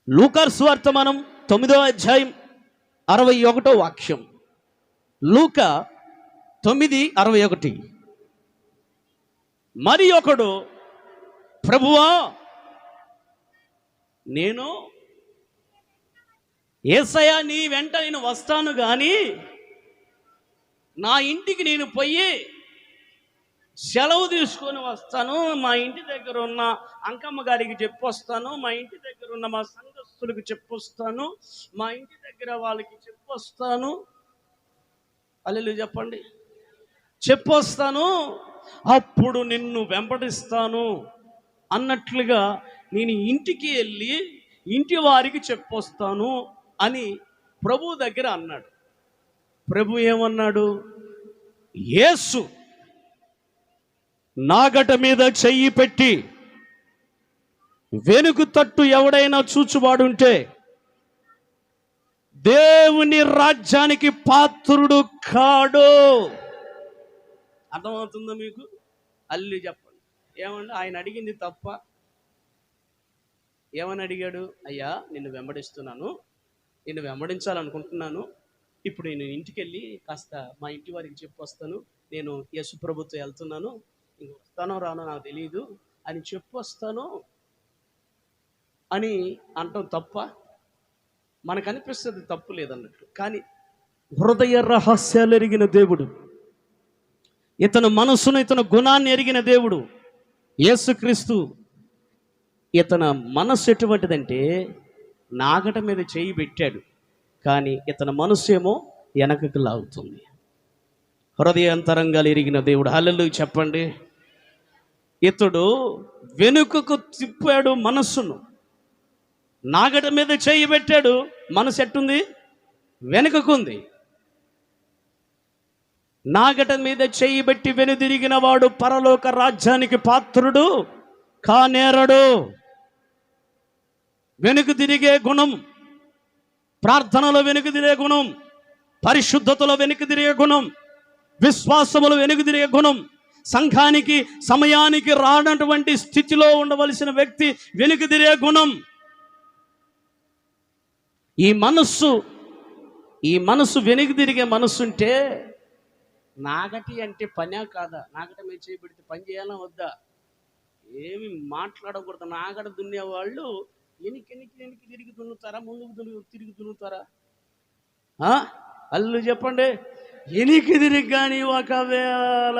లూకా సువార్తమానం 9వ అధ్యాయం 61వ వాక్యం. లూకా 9:61. మరి ఒకడు, ప్రభువా నేను యేసయ్యా నీ వెంట నేను వస్తాను, కానీ నా ఇంటికి నేను పోయి సెలవు తీసుకొని వస్తాను, మా ఇంటి దగ్గర ఉన్న అంకమ్మ గారికి చెప్పొస్తాను, మా ఇంటి దగ్గర ఉన్న మా సంఘస్థులకు చెప్పొస్తాను, మా ఇంటి దగ్గర వాళ్ళకి చెప్పొస్తాను. హల్లెలూయా చెప్పండి. చెప్పొస్తాను, అప్పుడు నిన్ను వెంబడిస్తాను అన్నట్లుగా నేను ఇంటికి వెళ్ళి ఇంటి వారికి చెప్పొస్తాను అని ప్రభు దగ్గర అన్నాడు. ప్రభు ఏమన్నాడు? యేసు నాగట మీద చెయ్యి పెట్టి వెనుక తట్టు ఎవడైనా చూచువాడుంటే దేవుని రాజ్యానికి పాత్రుడు కాడు. అర్థమవుతుందా మీకు? అల్లి చెప్పండి. ఏమండి ఆయన అడిగింది తప్ప? ఏమని అడిగాడు? అయ్యా నిన్ను వెంబడిస్తున్నాను, నిన్ను వెంబడించాలనుకుంటున్నాను, ఇప్పుడు నేను ఇంటికి వెళ్ళి కాస్త మా ఇంటి వారికి చెప్పొస్తాను, నేను యేసు ప్రభుతో వెళ్తున్నాను, ఇంక వస్తానో రానో నాకు తెలియదు అని చెప్పొస్తాను అని అంటాం తప్ప? మనకు అనిపిస్తుంది తప్పు లేదన్నట్టు. కానీ హృదయ రహస్యాలు ఎరిగిన దేవుడు, ఇతను మనసును, ఇతను గుణాన్ని ఎరిగిన దేవుడు యేసుక్రీస్తు. ఇతని మనస్సు ఎటువంటిదంటే నాగట మీద చేయి పెట్టాడు, కానీ ఇతని మనస్సు ఏమో వెనకకు లాగుతుంది. హృదయాంతరంగాలు ఎరిగిన దేవుడు. హల్లెలూయా చెప్పండి. ఇతడు వెనుకకు తిప్పాడు మనస్సును, నాగట మీద చేయి పెట్టాడు, మనసు ఎట్టుంది? వెనుకకుంది. నాగట మీద చేయి పెట్టి వెనుదిరిగిన వాడు పరలోక రాజ్యానికి పాత్రుడు కానేరడు. వెనుక తిరిగే గుణం, ప్రార్థనలో వెనుక తిరిగే గుణం, పరిశుద్ధతలో వెనుక తిరిగే గుణం, విశ్వాసములో వెనుక తిరిగే గుణం, సంఘానికి సమయానికి రానటువంటి స్థితిలో ఉండవలసిన వ్యక్తి వెనుక తిరిగే గుణం. ఈ మనస్సు వెనుక తిరిగే మనస్సు ఉంటే నాగటి అంటే పనే కాదా? నాగట మీద చేయబెడితే పని చేయాలా వద్దా? ఏమి మాట్లాడకూడదు. నాగట దున్నేవాళ్ళు వెనక్కి తిరిగి దున్నుతారా, ముందుకు తిరిగి దున్నుతారా? అల్లు చెప్పండి. వెనక్కి తిరిగి కానీ ఒకవేళ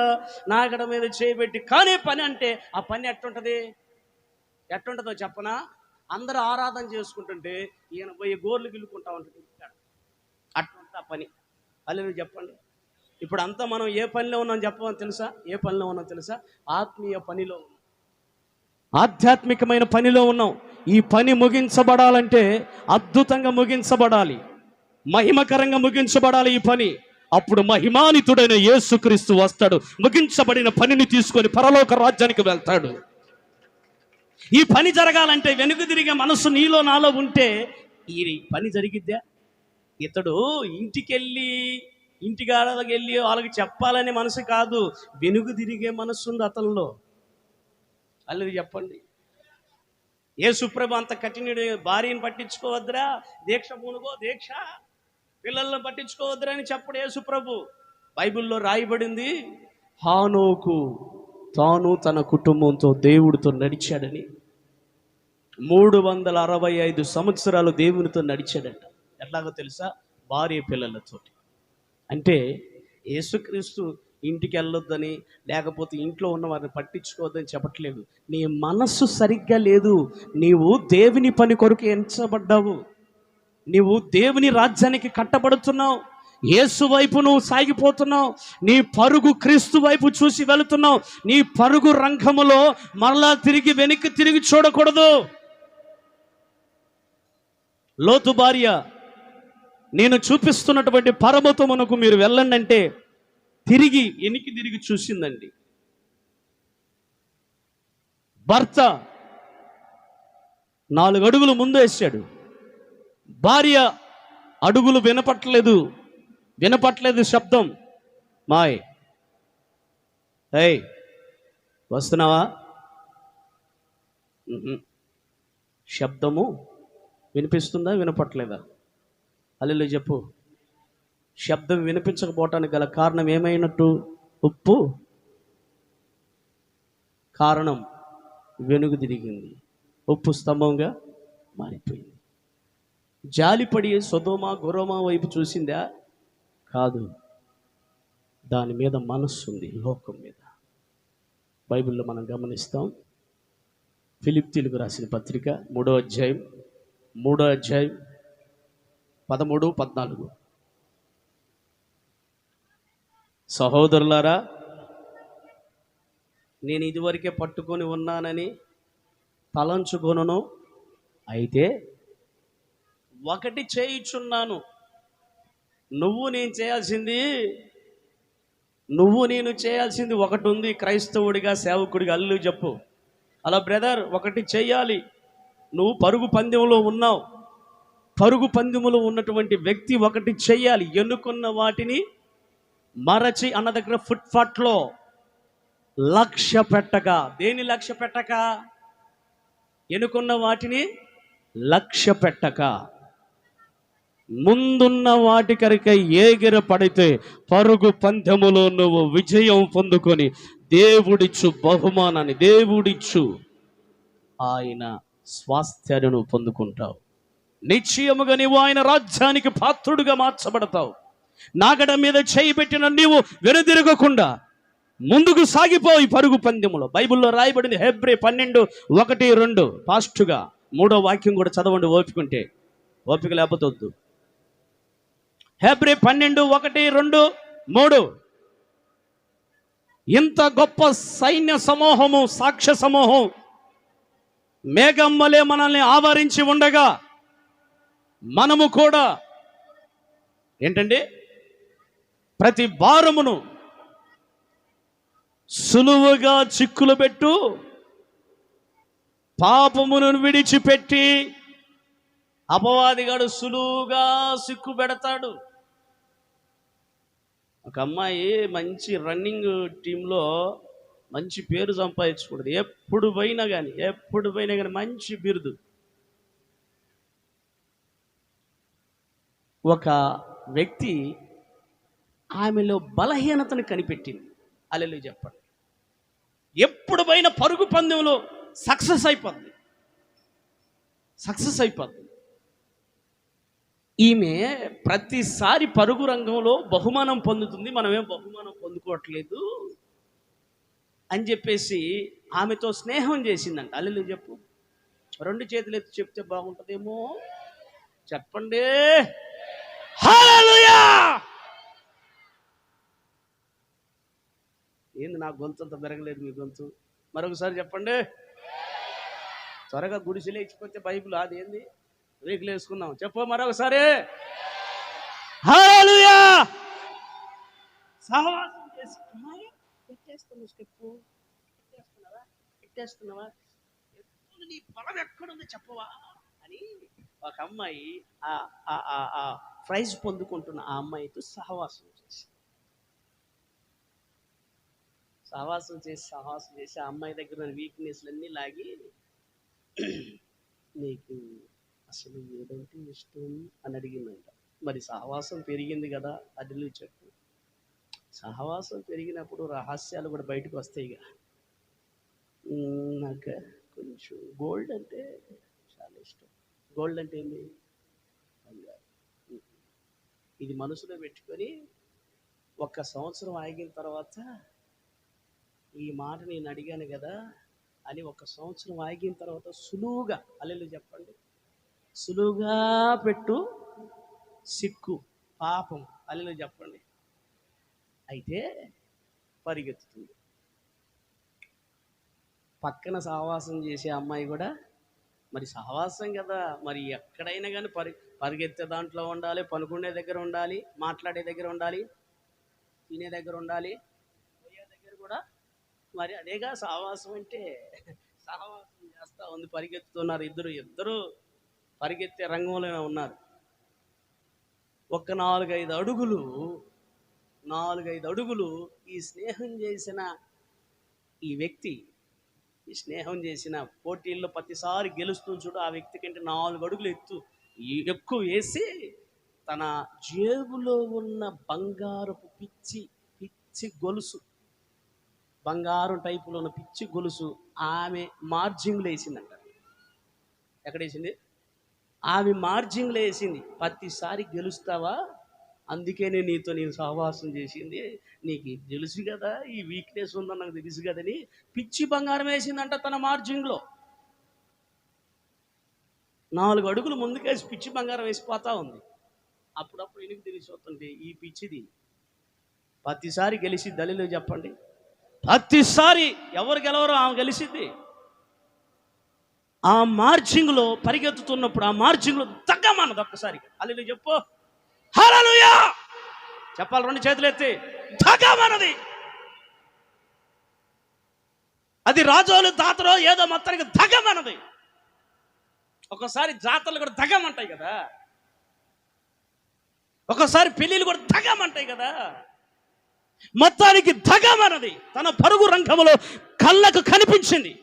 నాగట మీద చేయబెట్టి కానీ పని అంటే ఆ పని ఎట్టుంటుందో చెప్పనా? అందరూ ఆరాధన చేసుకుంటుంటే ఈయన పోయి గోర్లు గిల్లుకుంటా ఉంటాడు. అట్టుంటా పని. అల్లు చెప్పండి. ఇప్పుడు అంతా మనం ఏ పనిలో ఉన్నాం చెప్పమని తెలుసా? ఏ పనిలో ఉన్నాం తెలుసా? ఆత్మీయ పనిలో ఉన్నాం, ఆధ్యాత్మికమైన పనిలో ఉన్నాం. ఈ పని ముగించబడాలంటే అద్భుతంగా ముగించబడాలి, మహిమకరంగా ముగించబడాలి ఈ పని. అప్పుడు మహిమానితుడైన యేసుక్రీస్తు వస్తాడు, ముగించబడిన పనిని తీసుకొని పరలోక రాజ్యానికి వెళ్తాడు. ఈ పని జరగాలంటే వెనుక తిరిగే మనసు నీలో నాలో ఉంటే ఈ పని జరిగిద్దా? ఇతడు ఇంటికాడకి వెళ్ళి వాళ్ళకి చెప్పాలనే మనసు కాదు, వెనుక తిరిగే మనసు ఉంది అతనిలో. అల్లది చెప్పండి. యేసుప్రభు అంత కఠినుడు, భార్యను పట్టించుకోవద్దురా, దీక్ష పిల్లలను పట్టించుకోవద్దురా అని చెప్పడు యేసుప్రభు. బైబిల్లో రాయబడింది, హానోకు తాను తన కుటుంబంతో దేవుడితో నడిచాడని. 365 సంవత్సరాలు దేవునితో నడిచాడట. ఎట్లాగో తెలుసా? భార్య పిల్లలతోటి. అంటే యేసుక్రీస్తు ఇంటికి వెళ్ళొద్దని, లేకపోతే ఇంట్లో ఉన్న వారిని పట్టించుకోవద్దని చెప్పట్లేదు. నీ మనస్సు సరిగ్గా లేదు. నీవు దేవుని పని కొరకు ఎంచబడ్డావు, నీవు దేవుని రాజ్యానికి కట్టబడుతున్నావు, యేసు వైపు నువ్వు సాగిపోతున్నావు, నీ పరుగు క్రీస్తు వైపు చూసి వెళుతున్నావు. నీ పరుగు రంగములో మరలా వెనక్కి తిరిగి చూడకూడదు. లోతు భార్య, నేను చూపిస్తున్నటువంటి పర్వతమునకు మీరు వెళ్ళండి అంటే వెనక్కి తిరిగి చూసిందండి. భర్త 4 అడుగులు ముందు వేసాడు, భార్య అడుగులు వినపట్లేదు శబ్దం. మాయ్ ఏయ్ వస్తున్నావా? శబ్దము వినిపిస్తుందా, వినపట్లేదా? హల్లెలూయా చెప్పు. శబ్దం వినిపించకపోవటానికి గల కారణం ఏమైనట్టు? ఉప్పు. కారణం వెనుక తిరిగింది, ఉప్పు స్తంభంగా మారిపోయింది. జాలిపడి సొదొమ గొమొర్రా వైపు చూసిందా? కాదు, దాని మీద మనస్సు ఉంది, లోకం మీద. బైబిల్లో మనం గమనిస్తాం. ఫిలిప్పీయులకు రాసిన పత్రిక 3వ అధ్యాయం 13-14. సహోదరులారా, నేను ఇదివరకే పట్టుకొని ఉన్నానని తలంచుకొనును, అయితే ఒకటి చేయుచున్నాను, నువ్వు నేను చేయాల్సింది ఒకటి ఉంది. క్రైస్తవుడిగా, సేవకుడిగా అల్లు చెప్పు. అలా బ్రదర్, ఒకటి చేయాలి. నువ్వు పరుగు పందెంలో ఉన్నావు. పరుగు పందెములో ఉన్నటువంటి వ్యక్తి ఒకటి చెయ్యాలి. ఎన్నుకున్న వాటిని మరచి అన్న దగ్గర ఫుట్పాత్లో లక్ష్య పెట్టక. దేని లక్ష్య పెట్టక? ఎన్నుకున్న వాటిని లక్ష్య పెట్టక ముందున్న వాటి కరిక ఎగిర పడితే పరుగు పందెములో నువ్వు విజయం పొందుకొని దేవుడిచ్చు బహుమానాన్ని, దేవుడిచ్చు ఆయన స్వాస్థ్యాన్ని నువ్వు పొందుకుంటావు. నిశ్చయముగా నీవు ఆయన రాజ్యానికి పాత్రుడుగా మార్చబడతావు. నాగడ మీద చేయి పెట్టిన నీవు వెనుదిరగకుండా ముందుకు సాగిపోయి పరుగు పందెములో. బైబిల్లో రాయబడింది హెబ్రీ 12:1-2. ఫాస్ట్గా 3వ వాక్యం కూడా చదవండి ఓపికంటే, ఓపిక లేకపోతే వద్దు. హెబ్రీ 12:1-2-3. ఇంత గొప్ప సైన్య సమూహము, సాక్ష్య సమూహం మేఘం వలె మనల్ని ఆవరించి ఉండగా మనము కూడా ఏంటండి, ప్రతి భారమును సులువుగా చిక్కులు పెట్టు పాపమును విడిచిపెట్టి. అపవాదిగాడు సులువుగా సిక్కు పెడతాడు. ఒక అమ్మాయి మంచి రన్నింగ్ టీంలో మంచి పేరు సంపాదించకూడదు. ఎప్పుడు పోయినా కానీ మంచి బిరుదు. ఒక వ్యక్తి ఆమెలో బలహీనతను కనిపెట్టింది. హల్లెలూయా చెప్పండి. ఎప్పుడు పోయిన పరుగు పందెంలో సక్సెస్ అయిపోద్ది. ఈమె ప్రతిసారి పరుగు రంగంలో బహుమానం పొందుతుంది, మనమేం బహుమానం పొందుకోవట్లేదు అని చెప్పేసి ఆమెతో స్నేహం చేసిందంట. హల్లెలూయా చెప్పు. 2 చేతులు ఎత్తి చెప్తే బాగుంటుందేమో, చెప్పండి. హల్లెలూయా. ఏంది నా గొంతు అంత పెరగలేదు, మీ గొంతు మరొకసారి చెప్పండి. త్వరగా గుడిసెలు ఇచ్చిపోతే బైబిల్ అది ఏంది రేకులు వేసుకుందాం. చెప్పు మరొకసారి. హల్లెలూయా. సహవాసం చేసి అమ్మాయి పెట్టేస్తున్నావు, స్టెప్పు పెట్టేస్తున్నావా, ఎప్పుడు నీ బలం ఎక్కడుంది చెప్పవా అని ఒక అమ్మాయి ఆ ప్రైజ్ పొందుకుంటున్న ఆ అమ్మాయితో సహవాసం చేసి ఆ అమ్మాయి దగ్గర వీక్నెస్లన్నీ లాగి, నీకు అసలు ఏదంటే ఇష్టం అని అడిగిందంట. మరి సహవాసం పెరిగింది కదా, అది చెప్పు. సహవాసం పెరిగినప్పుడు రహస్యాలు కూడా బయటకు వస్తాయిగా. నాకు కొంచెం గోల్డ్ అంటే చాలా ఇష్టం. గోల్డ్ అంటే ఏంది? ఇది మనసులో పెట్టుకొని 1 సంవత్సరం ఆగిన తర్వాత ఈ మాట నేను అడిగాను కదా అని 1 సంవత్సరం ఆగిన తర్వాత సులువుగా, హల్లెలూయా చెప్పండి, సులువుగా పెట్టు సిక్కు పాపం, హల్లెలూయా చెప్పండి, అయితే పరిగెత్తుతుంది. పక్కన సహవాసం చేసే అమ్మాయి కూడా మరి సహవాసం కదా, మరి ఎక్కడైనా కానీ పరిగెత్తే దాంట్లో ఉండాలి, పనుకునే దగ్గర ఉండాలి, మాట్లాడే దగ్గర ఉండాలి, తినే దగ్గర ఉండాలి, పోయే దగ్గర కూడా. మరి అదేగా సహవాసం అంటే. సహవాసం చేస్తూ ఉంది, పరిగెత్తుతున్నారు. ఇద్దరు పరిగెత్తే రంగంలోనే ఉన్నారు. ఒక 4-5 అడుగులు ఈ స్నేహం చేసిన ఈ వ్యక్తి, ఈ స్నేహం చేసిన పోటీల్లో ప్రతిసారి గెలుస్తూ చూడు, ఆ వ్యక్తి కంటే 4 అడుగులు ఎక్కువ వేసి తన జేబులో ఉన్న బంగారపు పిచ్చి గొలుసు, బంగారం టైపులో ఉన్న పిచ్చి గొలుసు ఆమె మార్జింగ్లో వేసిందంట. ఎక్కడేసింది? ఆమె మార్జింగ్లో వేసింది. ప్రతిసారి గెలుస్తావా, అందుకే నేను సహవాసం చేసింది, నీకు తెలుసు కదా ఈ వీక్నెస్ ఉందని నాకు తెలుసు కదని పిచ్చి బంగారం వేసిందంట తన మార్జింగ్లో. 4 అడుగులు ముందుకేసి పిచ్చి బంగారం వేసిపోతా ఉంది. అప్పుడప్పుడు ఎనికి తెలిసిపోతుంటే ఈ పిచ్చిది ప్రతిసారి గెలిచిద్ది. హల్లెలూయా చెప్పండి. ప్రతిసారి ఎవరు గెలవరో ఆమె గెలిచిద్ది. ఆ మార్జింగ్లో పరిగెత్తుతున్నప్పుడు ఆ మార్జింగ్లో తగ్గమన్నది ఒక్కసారి. హల్లెలూయా చెప్పు. హల్లెలూయా చెప్పాలి, 2 చేతులు ఎత్తి. తగ్గమన్నది. అది రాజోలు తాతరో ఏదో మొత్తానికి తగ్గమన్నది. ఒకసారి జాతరలు కూడా తగ్గమంటాయి కదా, ఒకసారి పెళ్ళిళ్ళు కూడా తగ్గమంటాయి కదా. మొత్తానికి తగ్గమన్నది. తన పరుగు రంగంలో కళ్ళకు కనిపించింది.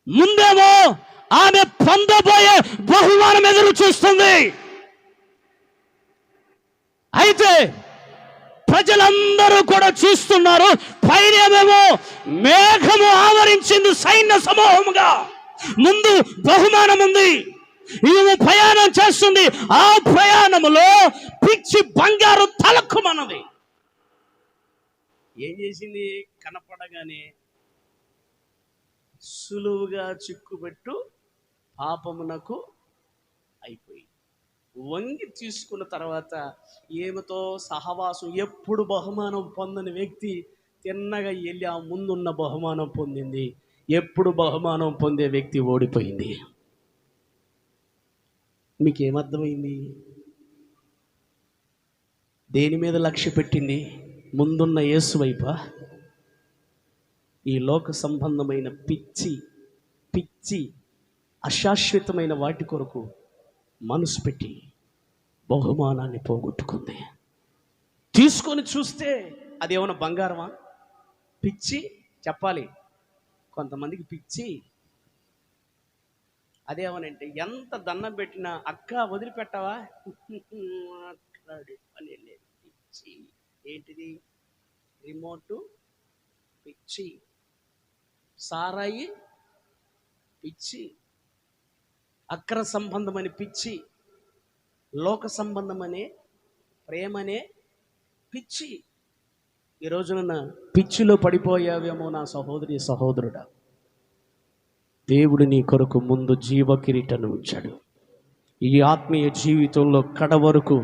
ముందేమో ఆమె పొందబోయే బహుమానం ఎదురు చూస్తుంది. అయితే ప్రజలందరూ కూడా చూస్తున్నారు. పైనేమేమో మేఘము ఆవరించింది సైన్య సమూహముగా. ముందు బహుమానం ఉంది, ఈమె ప్రయాణం చేస్తుంది. ఆ ప్రయాణములో పిచ్చి బంగారు తలక్కుమన్నది. ఏం చేసింది? కనపడగానే సులువుగా చిక్కుబెట్టు పాపమునకు అయిపోయి వంగి తీసుకున్న తర్వాత ఏమితో సహవాసం. ఎప్పుడు బహుమానం పొందని వ్యక్తి తిన్నగా వెళ్ళి ఆ ముందున్న బహుమానం పొందింది. ఎప్పుడు బహుమానం పొందే వ్యక్తి ఓడిపోయింది. మీకేమర్థమైంది? దేని మీద లక్ష్య పెట్టింది? ముందున్న యేసు వైపా? ఈ లోక సంబంధమైన పిచ్చి అశాశ్వతమైన వాటి కొరకు మనసు పెట్టి బహుమానాన్ని పోగొట్టుకుంది. తీసుకొని చూస్తే అది ఏమైనా బంగారమా? పిచ్చి చెప్పాలి. కొంతమందికి పిచ్చి అదేమనంటే ఎంత దండం పెట్టినా అక్క వదిలిపెట్టవా అని లేదు. పిచ్చి ఏంటిది? రిమోటు పిచ్చి, సారాయి పిచ్చి, అక్ర సంబంధమని పిచ్చి, లోక సంబంధమనే ప్రేమనే పిచ్చి. ఈ రోజున పిచ్చిలో పడిపోయావేమో నా సహోదరి సహోదరుడా. దేవుడు నీ కొరకు ముందు జీవ కిరీటాన్ని ఉంచాడు. ఈ ఆత్మీయ జీవితంలో కడ వరకు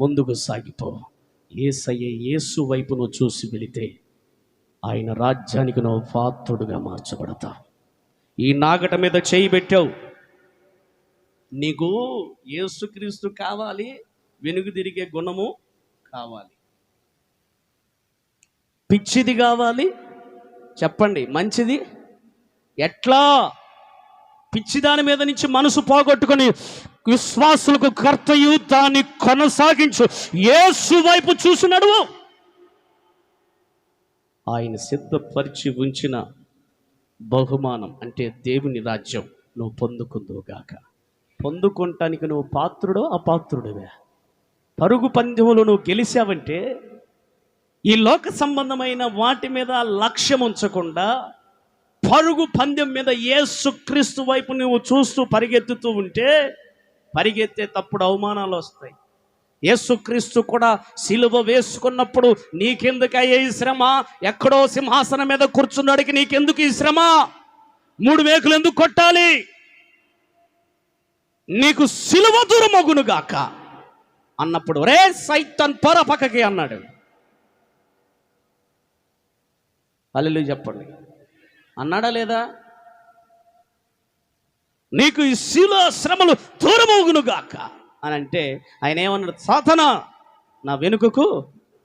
ముందుకు సాగిపో. యేసయ్య యేసు వైపు నువ్వు చూసి వెళితే ఆయన రాజ్యానికి నువ్వు పాత్రుడుగా మార్చబడతావు. ఈ నాగట మీద చేయి పెట్టావు, నీకు యేసుక్రీస్తు కావాలి, వెనుగు తిరిగే గుణము కావాలి, పిచ్చిది కావాలి. చెప్పండి, మంచిది ఎట్లా? పిచ్చి దాని మీద నుంచి మనసు పోగొట్టుకొని విశ్వాసులకు కర్తయు దాన్ని కొనసాగించు. యేసు వైపు చూసి నడువు. ఆయన సిద్ధపరిచి ఉంచిన బహుమానం అంటే దేవుని రాజ్యం నువ్వు పొందుకుందువుగాక. పొందుకుంటానికి నువ్వు పాత్రుడో అపాత్రుడివే. పరుగు పందెములు నువ్వు గెలిచావంటే ఈ లోక సంబంధమైన వాటి మీద లక్ష్యం ఉంచకుండా పరుగు పందెం మీద యేసుక్రీస్తు వైపు నువ్వు చూస్తూ పరిగెత్తుతూ ఉంటే పరిగెత్తే తప్పుడు అవమానాలు వస్తాయి. యేసుక్రీస్తు కూడా సిలువ వేసుకున్నప్పుడు నీకెందుకయ్యే ఈ శ్రమ? ఎక్కడో సింహాసనం మీద కూర్చున్నాడికి నీకెందుకు ఈ శ్రమ? 3 మేకులు ఎందుకు కొట్టాలి? నీకు సిలువ దూరమగునుగాక అన్నప్పుడు రే సైతాన్ పర పక్కకి అన్నాడు. హల్లెలూయా చెప్పండి. అన్నాడా లేదా? నీకు ఈ శిలువ శ్రమలు దూరమగునుగాక అని అంటే ఆయన ఏమన్నాడు? సాతానా నా వెనుకకు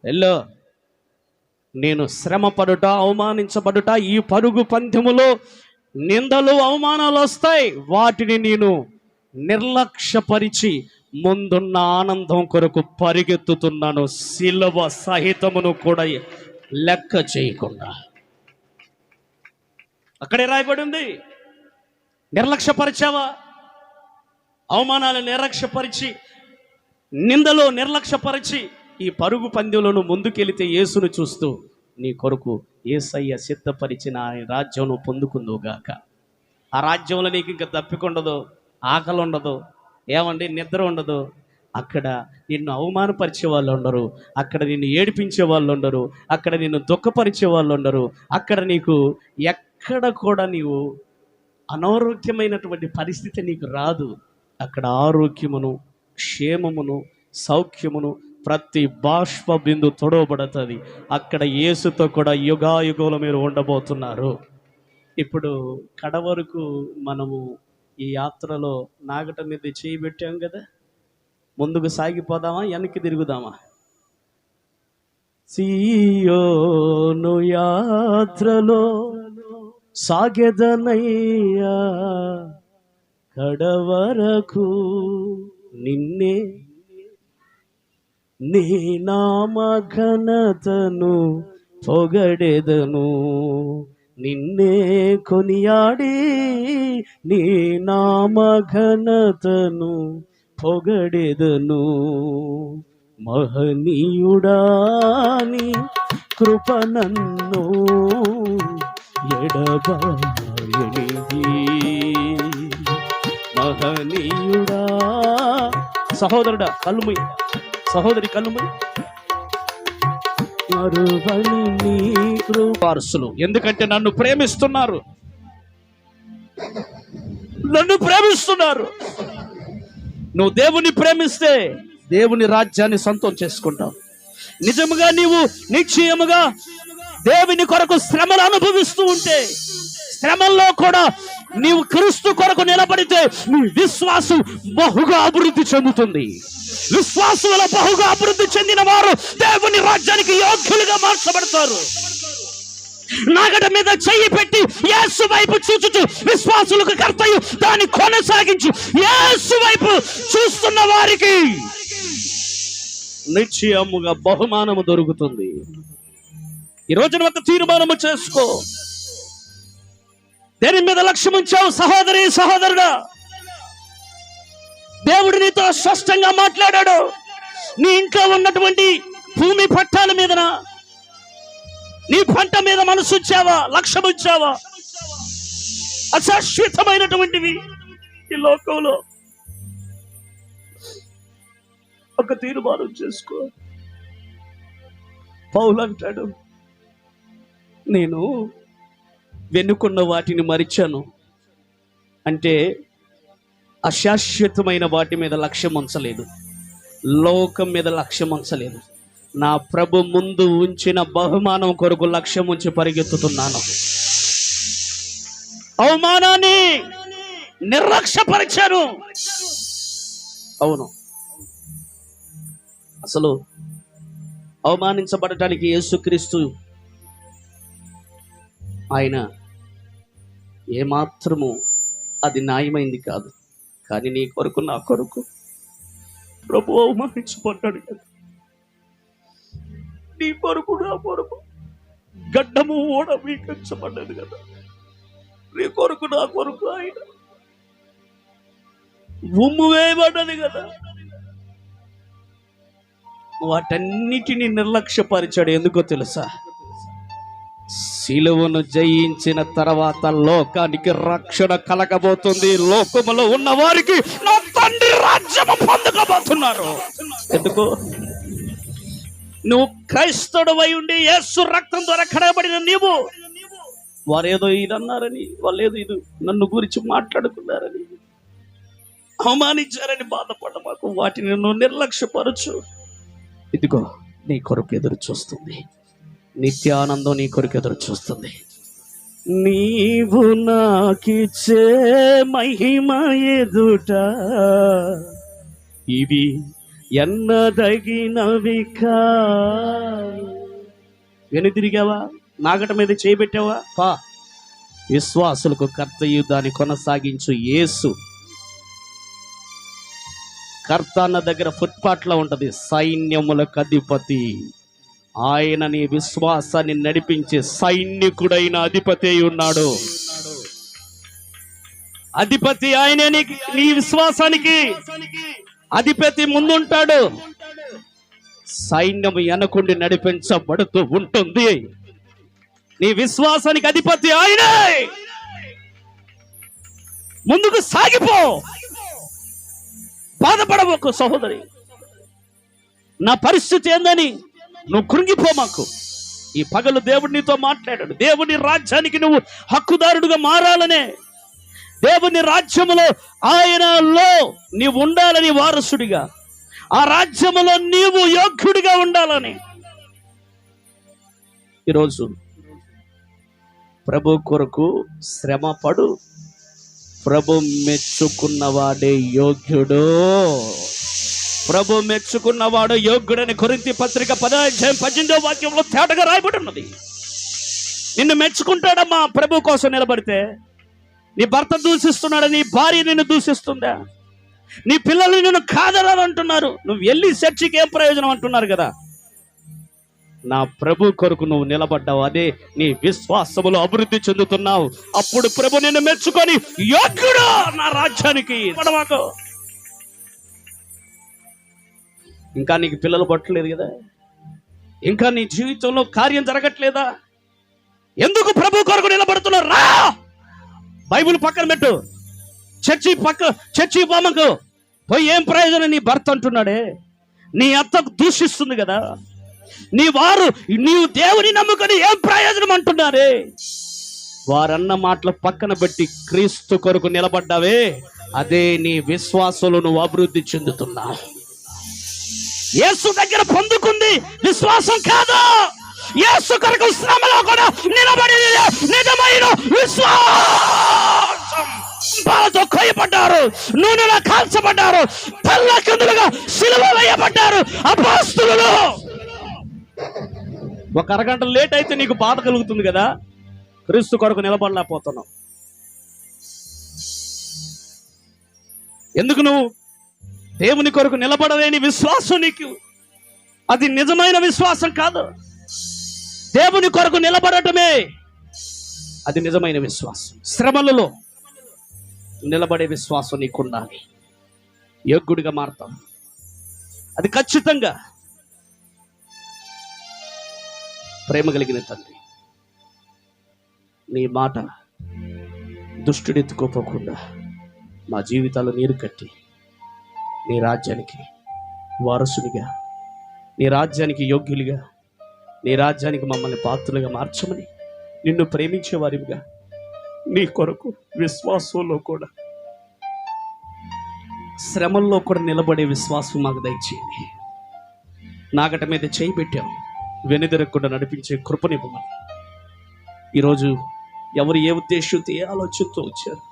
వెళ్ళు. నేను శ్రమ పడుట, అవమానించబడుట, ఈ పరుగు పందెములో నిందలు అవమానాలు వస్తాయి. వాటిని నేను నిర్లక్ష్యపరిచి ముందున్న ఆనందం కొరకు పరిగెత్తుతున్నాను, శిలువ సహితమును కూడా లెక్క చేయకుండా. అక్కడే రాయబడి ఉంది. నిర్లక్ష్యపరిచావా? అవమానాలు నిర్లక్ష్యపరిచి, నిందలో నిర్లక్ష్యపరిచి ఈ పరుగు పందెంలో ముందుకెళితే యేసును చూస్తూ నీ కొరకు యేసయ్య సిద్ధపరిచిన ఆయన రాజ్యం పొందుకుందువుగాక. ఆ రాజ్యంలో నీకు ఇంకా తప్పికుండదు, ఆకలి ఉండదు, ఏమండి నిద్ర ఉండదు. అక్కడ నిన్ను అవమానపరిచే వాళ్ళు ఉండరు, అక్కడ నిన్ను ఏడిపించే వాళ్ళు ఉండరు, అక్కడ నిన్ను దుఃఖపరిచే వాళ్ళు ఉండరు. అక్కడ నీకు ఎక్కడ కూడా నీవు అనారోగ్యమైనటువంటి పరిస్థితి నీకు రాదు. అక్కడ ఆరోగ్యమును, క్షేమమును, సౌఖ్యమును ప్రతి బాష్ప బిందు తొడవబడుతుంది. అక్కడ యేసుతో కూడా యుగాయుగముల మీరు ఉండబోతున్నారు. ఇప్పుడు కడ వరకు మనము ఈ యాత్రలో నాగట మీద చేయి పెట్టాం కదా, ముందుకు సాగిపోదామా వెనక్కి తిరుగుదామా? సీయోను యాత్రలో సాగెదనయ్యా కడవరకు నిన్నే, నీ నామ ఘనతను పొగడెదను, నిన్నే కొనియాడి నీ నామ ఘనతను పొగడెదను. మహనీయుడాని కృప నన్ను ఎడబాయనిది. మహనీయుడా, సహోదరుడా కళ్ళుమై, సహోదరి కళ్ళుమై. మరువని నీ కృపార్సులు, ఎందుకంటే నన్ను ప్రేమిస్తున్నారు, నన్ను ప్రేమిస్తున్నారు. నువ్వు దేవుని ప్రేమిస్తే దేవుని రాజ్యాన్ని సొంతం చేసుకుంటావు. నిజముగా నీవు నిశ్చయముగా దేవుని కొరకు శ్రమలు అనుభవిస్తూ ఉంటే, శ్రమల్లో కూడా నీవు క్రీస్తు కొరకు నిలబడితే నీ విశ్వాసం బహుగా అభివృద్ధి చెందుతుంది. విశ్వాసుల బహుగా అభివృద్ధి చెందిన వారు దేవుని రాజ్యానికి యోగ్యులుగా మార్చబడతారు. నాగడ మీద చెయ్యి పెట్టి యేసు వైపు చూచుచు విశ్వాసులకు కర్తయు దాన్ని కొనసాగించు యేసు వైపు చూస్తున్న వారికి నిశ్చయముగా బహుమానము దొరుకుతుంది. ఈ రోజున ఒక తీర్మానము చేసుకో. దేని మీద లక్ష్యం ఉంచావు సహోదరి సహోదరుడా? దేవుడు నీతో స్పష్టంగా మాట్లాడాడు. నీ ఇంట్లో ఉన్నటువంటి భూమి పట్టాల మీదనా, నీ పంట మీద మనసు ఉంచావా, లక్ష్యం ఉంచావా? అశాశ్వతమైనటువంటివి ఈ లోకంలో. ఒక తీర్మానం చేసుకో. పౌలు అంటాడు, నేను వెనుకున్న వాటిని మరిచాను. అంటే అశాశ్వతమైన వాటి మీద లక్ష్యం ఉంచలేదు, లోకం మీద లక్ష్యం ఉంచలేదు. నా ప్రభు ముందు ఉంచిన బహుమానం కొరకు లక్ష్యం ఉంచి పరిగెత్తుతున్నాను. అవమానాన్ని నిర్లక్ష్యపరిచాను. అవును, అసలు అవమానించబడటానికి యేసుక్రీస్తు ఆయన ఏమాత్రము అది న్యాయమైంది కాదు. కానీ నీ కొరకు నా కొరకు ప్రభు అవమానించబడ్డాడు కదా. నీ కొరకు నా కొరకు గడ్డము ఓడ వీకించబడ్డది కదా. నీ కొరకు నా కొరకు ఆయన ఉమ్ము వేయబడ్డది కదా. వాటన్నిటిని నిర్లక్ష్యపరిచాడు. ఎందుకో తెలుసా? సిలువను జయించిన తర్వాత లోకానికి రక్షణ కలగబోతుంది. లోకములో ఉన్న వారికి నా తండ్రి రాజ్యము పొందకబోతున్నారు. ఎందుకు? నువ్వు క్రైస్తవుడవై ఉండి యేసు రక్తం ద్వారా కడగబడిన నీవు, వారేదో ఇది అన్నారని, వాళ్ళు ఏదో ఇది నన్ను గురించి మాట్లాడుకున్నారని, అవమానించారని బాధపడ మాకు. వాటిని నువ్వు నిర్లక్ష్యపరచు. ఇదిగో నీ కొరకు ఎదురు చూస్తుంది, నిత్యానందం నీ కొరకు ఎదురు చూస్తుంది. నీవు నాకిచ్చే మహిమ ఎదుట ఇవి ఎన్నదగినవి కావు. వెనుదిరిగావా? నాగట మీద చేయబెట్టావా? పా, విశ్వాసులకు కర్తయు దాన్ని కొనసాగించు యేసు. కర్త అన్న దగ్గర ఫుట్పాత్ లో ఉంటది, సైన్యములకు అధిపతి ఆయన. నీ విశ్వాసాన్ని నడిపించే సైనికుడైన అధిపతి ఉన్నాడు. అధిపతి ఆయనే. నీ విశ్వాసానికి అధిపతి ముందుంటాడు, సైన్యం వెనకుండి నడిపించబడుతూ ఉంటుంది. నీ విశ్వాసానికి అధిపతి ఆయనే. ముందుకు సాగిపో, బాధపడవకు సహోదరి. నా పరిస్థితి ఏందని నువ్వు కృంగిపో. మాకు ఈ పగలు దేవుడు నీతో మాట్లాడాడు. దేవుని రాజ్యానికి నువ్వు హక్కుదారుడుగా మారాలనే, దేవుని రాజ్యములో ఆయనలో నీవు ఉండాలని, వారసుడిగా ఆ రాజ్యములో నీవు యోగ్యుడిగా ఉండాలని. ఈరోజు ప్రభు కొరకు శ్రమ పడు. ప్రభు మెచ్చుకున్నవాడే యోగ్యుడు. ప్రభు మెచ్చుకున్నవాడు యోగ్యుడని కొరింథీ పత్రిక 10:18 వాక్యంలో తేటగా రాయబడి ఉన్నది. నిన్ను మెచ్చుకుంటాడమ్మా ప్రభు కోసం నిలబడితే. నీ భర్త దూషిస్తున్నాడు, నీ భార్య నిన్ను దూషిస్తుందా, నీ పిల్లలు నిన్ను కాదరాలంటున్నారు, నువ్వు వెళ్ళి చర్చికి ఏం ప్రయోజనం అంటున్నారు కదా. నా ప్రభు కొరకు నువ్వు నిలబడ్డావు, అదే నీ విశ్వాసములో అభివృద్ధి చెందుతున్నావు. అప్పుడు ప్రభు నిన్ను మెచ్చుకొని యోగ్యుడు నా రాజ్యానికి. ఇంకా నీకు పిల్లలు పట్టలేదు కదా, ఇంకా నీ జీవితంలో కార్యం జరగట్లేదా? ఎందుకు ప్రభు కొరకు నిలబడుతున్నారు? రా, బైబిల్ పక్కన పెట్టు, చర్చి బొమ్మకు పోయి ఏం ప్రయోజనం? నీ భర్త అంటున్నాడే, నీ అత్తకు దూషిస్తుంది కదా, నీవు దేవుని నమ్ముకొని ఏం ప్రయోజనం అంటున్నారే? వారన్న మాటలు పక్కన పెట్టి క్రీస్తు కొరకు నిలబడ్డావే, అదే నీ విశ్వాసంలో నువ్వు అభివృద్ధి చెందుతున్నావు. యేసు దగ్గర పొందుకుంది విశ్వాసం కాదు, యేసు కొరకు శ్రమలో కూడా నిలబడి నిజమైన విశ్వాసం. బాధతో కొయ్యబడ్డారు, నూనెలో కాల్చబడ్డారు, తల్ల కిందులుగా సిలువ వేయబడ్డారు అపోస్తలులు. ఒక అరగంట లేట్ అయితే నీకు బాధ కలుగుతుంది కదా, క్రీస్తు కొరకు నిలబడలేకపోతున్నావు. ఎందుకు నువ్వు దేవుని కొరకు నిలబడలేని విశ్వాసం నీకు? అది నిజమైన విశ్వాసం కాదు. దేవుని కొరకు నిలబడటమే అది నిజమైన విశ్వాసం. శ్రమలలో నిలబడే విశ్వాసం నీకు ఉండాలి. యోగ్యుడిగా మారతాం, అది ఖచ్చితంగా. ప్రేమ కలిగిన తండ్రి, నీ మాట దుష్టుడు ఎత్తుకోపోకుండా మా జీవితాలు నీరు కట్టి నీ రాజ్యానికి వారసునిగా, నీ రాజ్యానికి యోగ్యులుగా, నీ రాజ్యానికి మమ్మల్ని పాత్రలుగా మార్చమని, నిన్ను ప్రేమించే వారిగా నీ కొరకు విశ్వాసంలో కూడా, శ్రమల్లో కూడా నిలబడే విశ్వాసం మాకు దయచేయండి. నాగట మీద చేయి పెట్టాం, వెనుదిరగకుండా నడిపించే కృపనివ్వమని. ఈరోజు ఎవరు ఏ ఉద్దేశంతో ఏ ఆలోచనతో వచ్చారు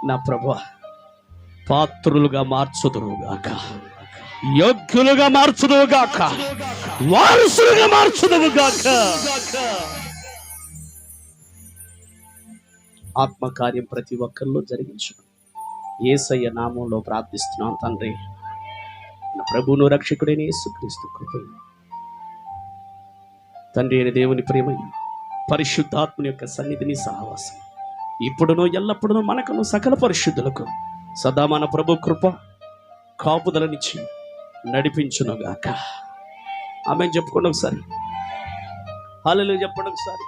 నా ప్రభువా, పాత్రులుగా మార్చుదురుగాక, యోగ్యులుగా మార్చుదువుగాక, వారసులుగా మార్చుదువుగాక. ఆత్మకార్యం ప్రతి ఒక్కరిలో జరిగించు. యేసయ్య నామంలో ప్రార్థిస్తున్నాం తండ్రి. నా ప్రభువును రక్షకుడైన యేసుక్రీస్తు కృపను, తండ్రి అయిన దేవుని ప్రేమయు, పరిశుద్ధాత్మని యొక్క సన్నిధిని, సహవాసం ఇప్పుడును ఎల్లప్పుడూ మనకును సకల పరిశుద్ధులకు సదా మన ప్రభు కృప కాపుదలనిచ్చి నడిపించునుగాక. ఆమేన్ చెప్పుకోండి ఒకసారి. హల్లెలూయా చెప్పండి ఒకసారి.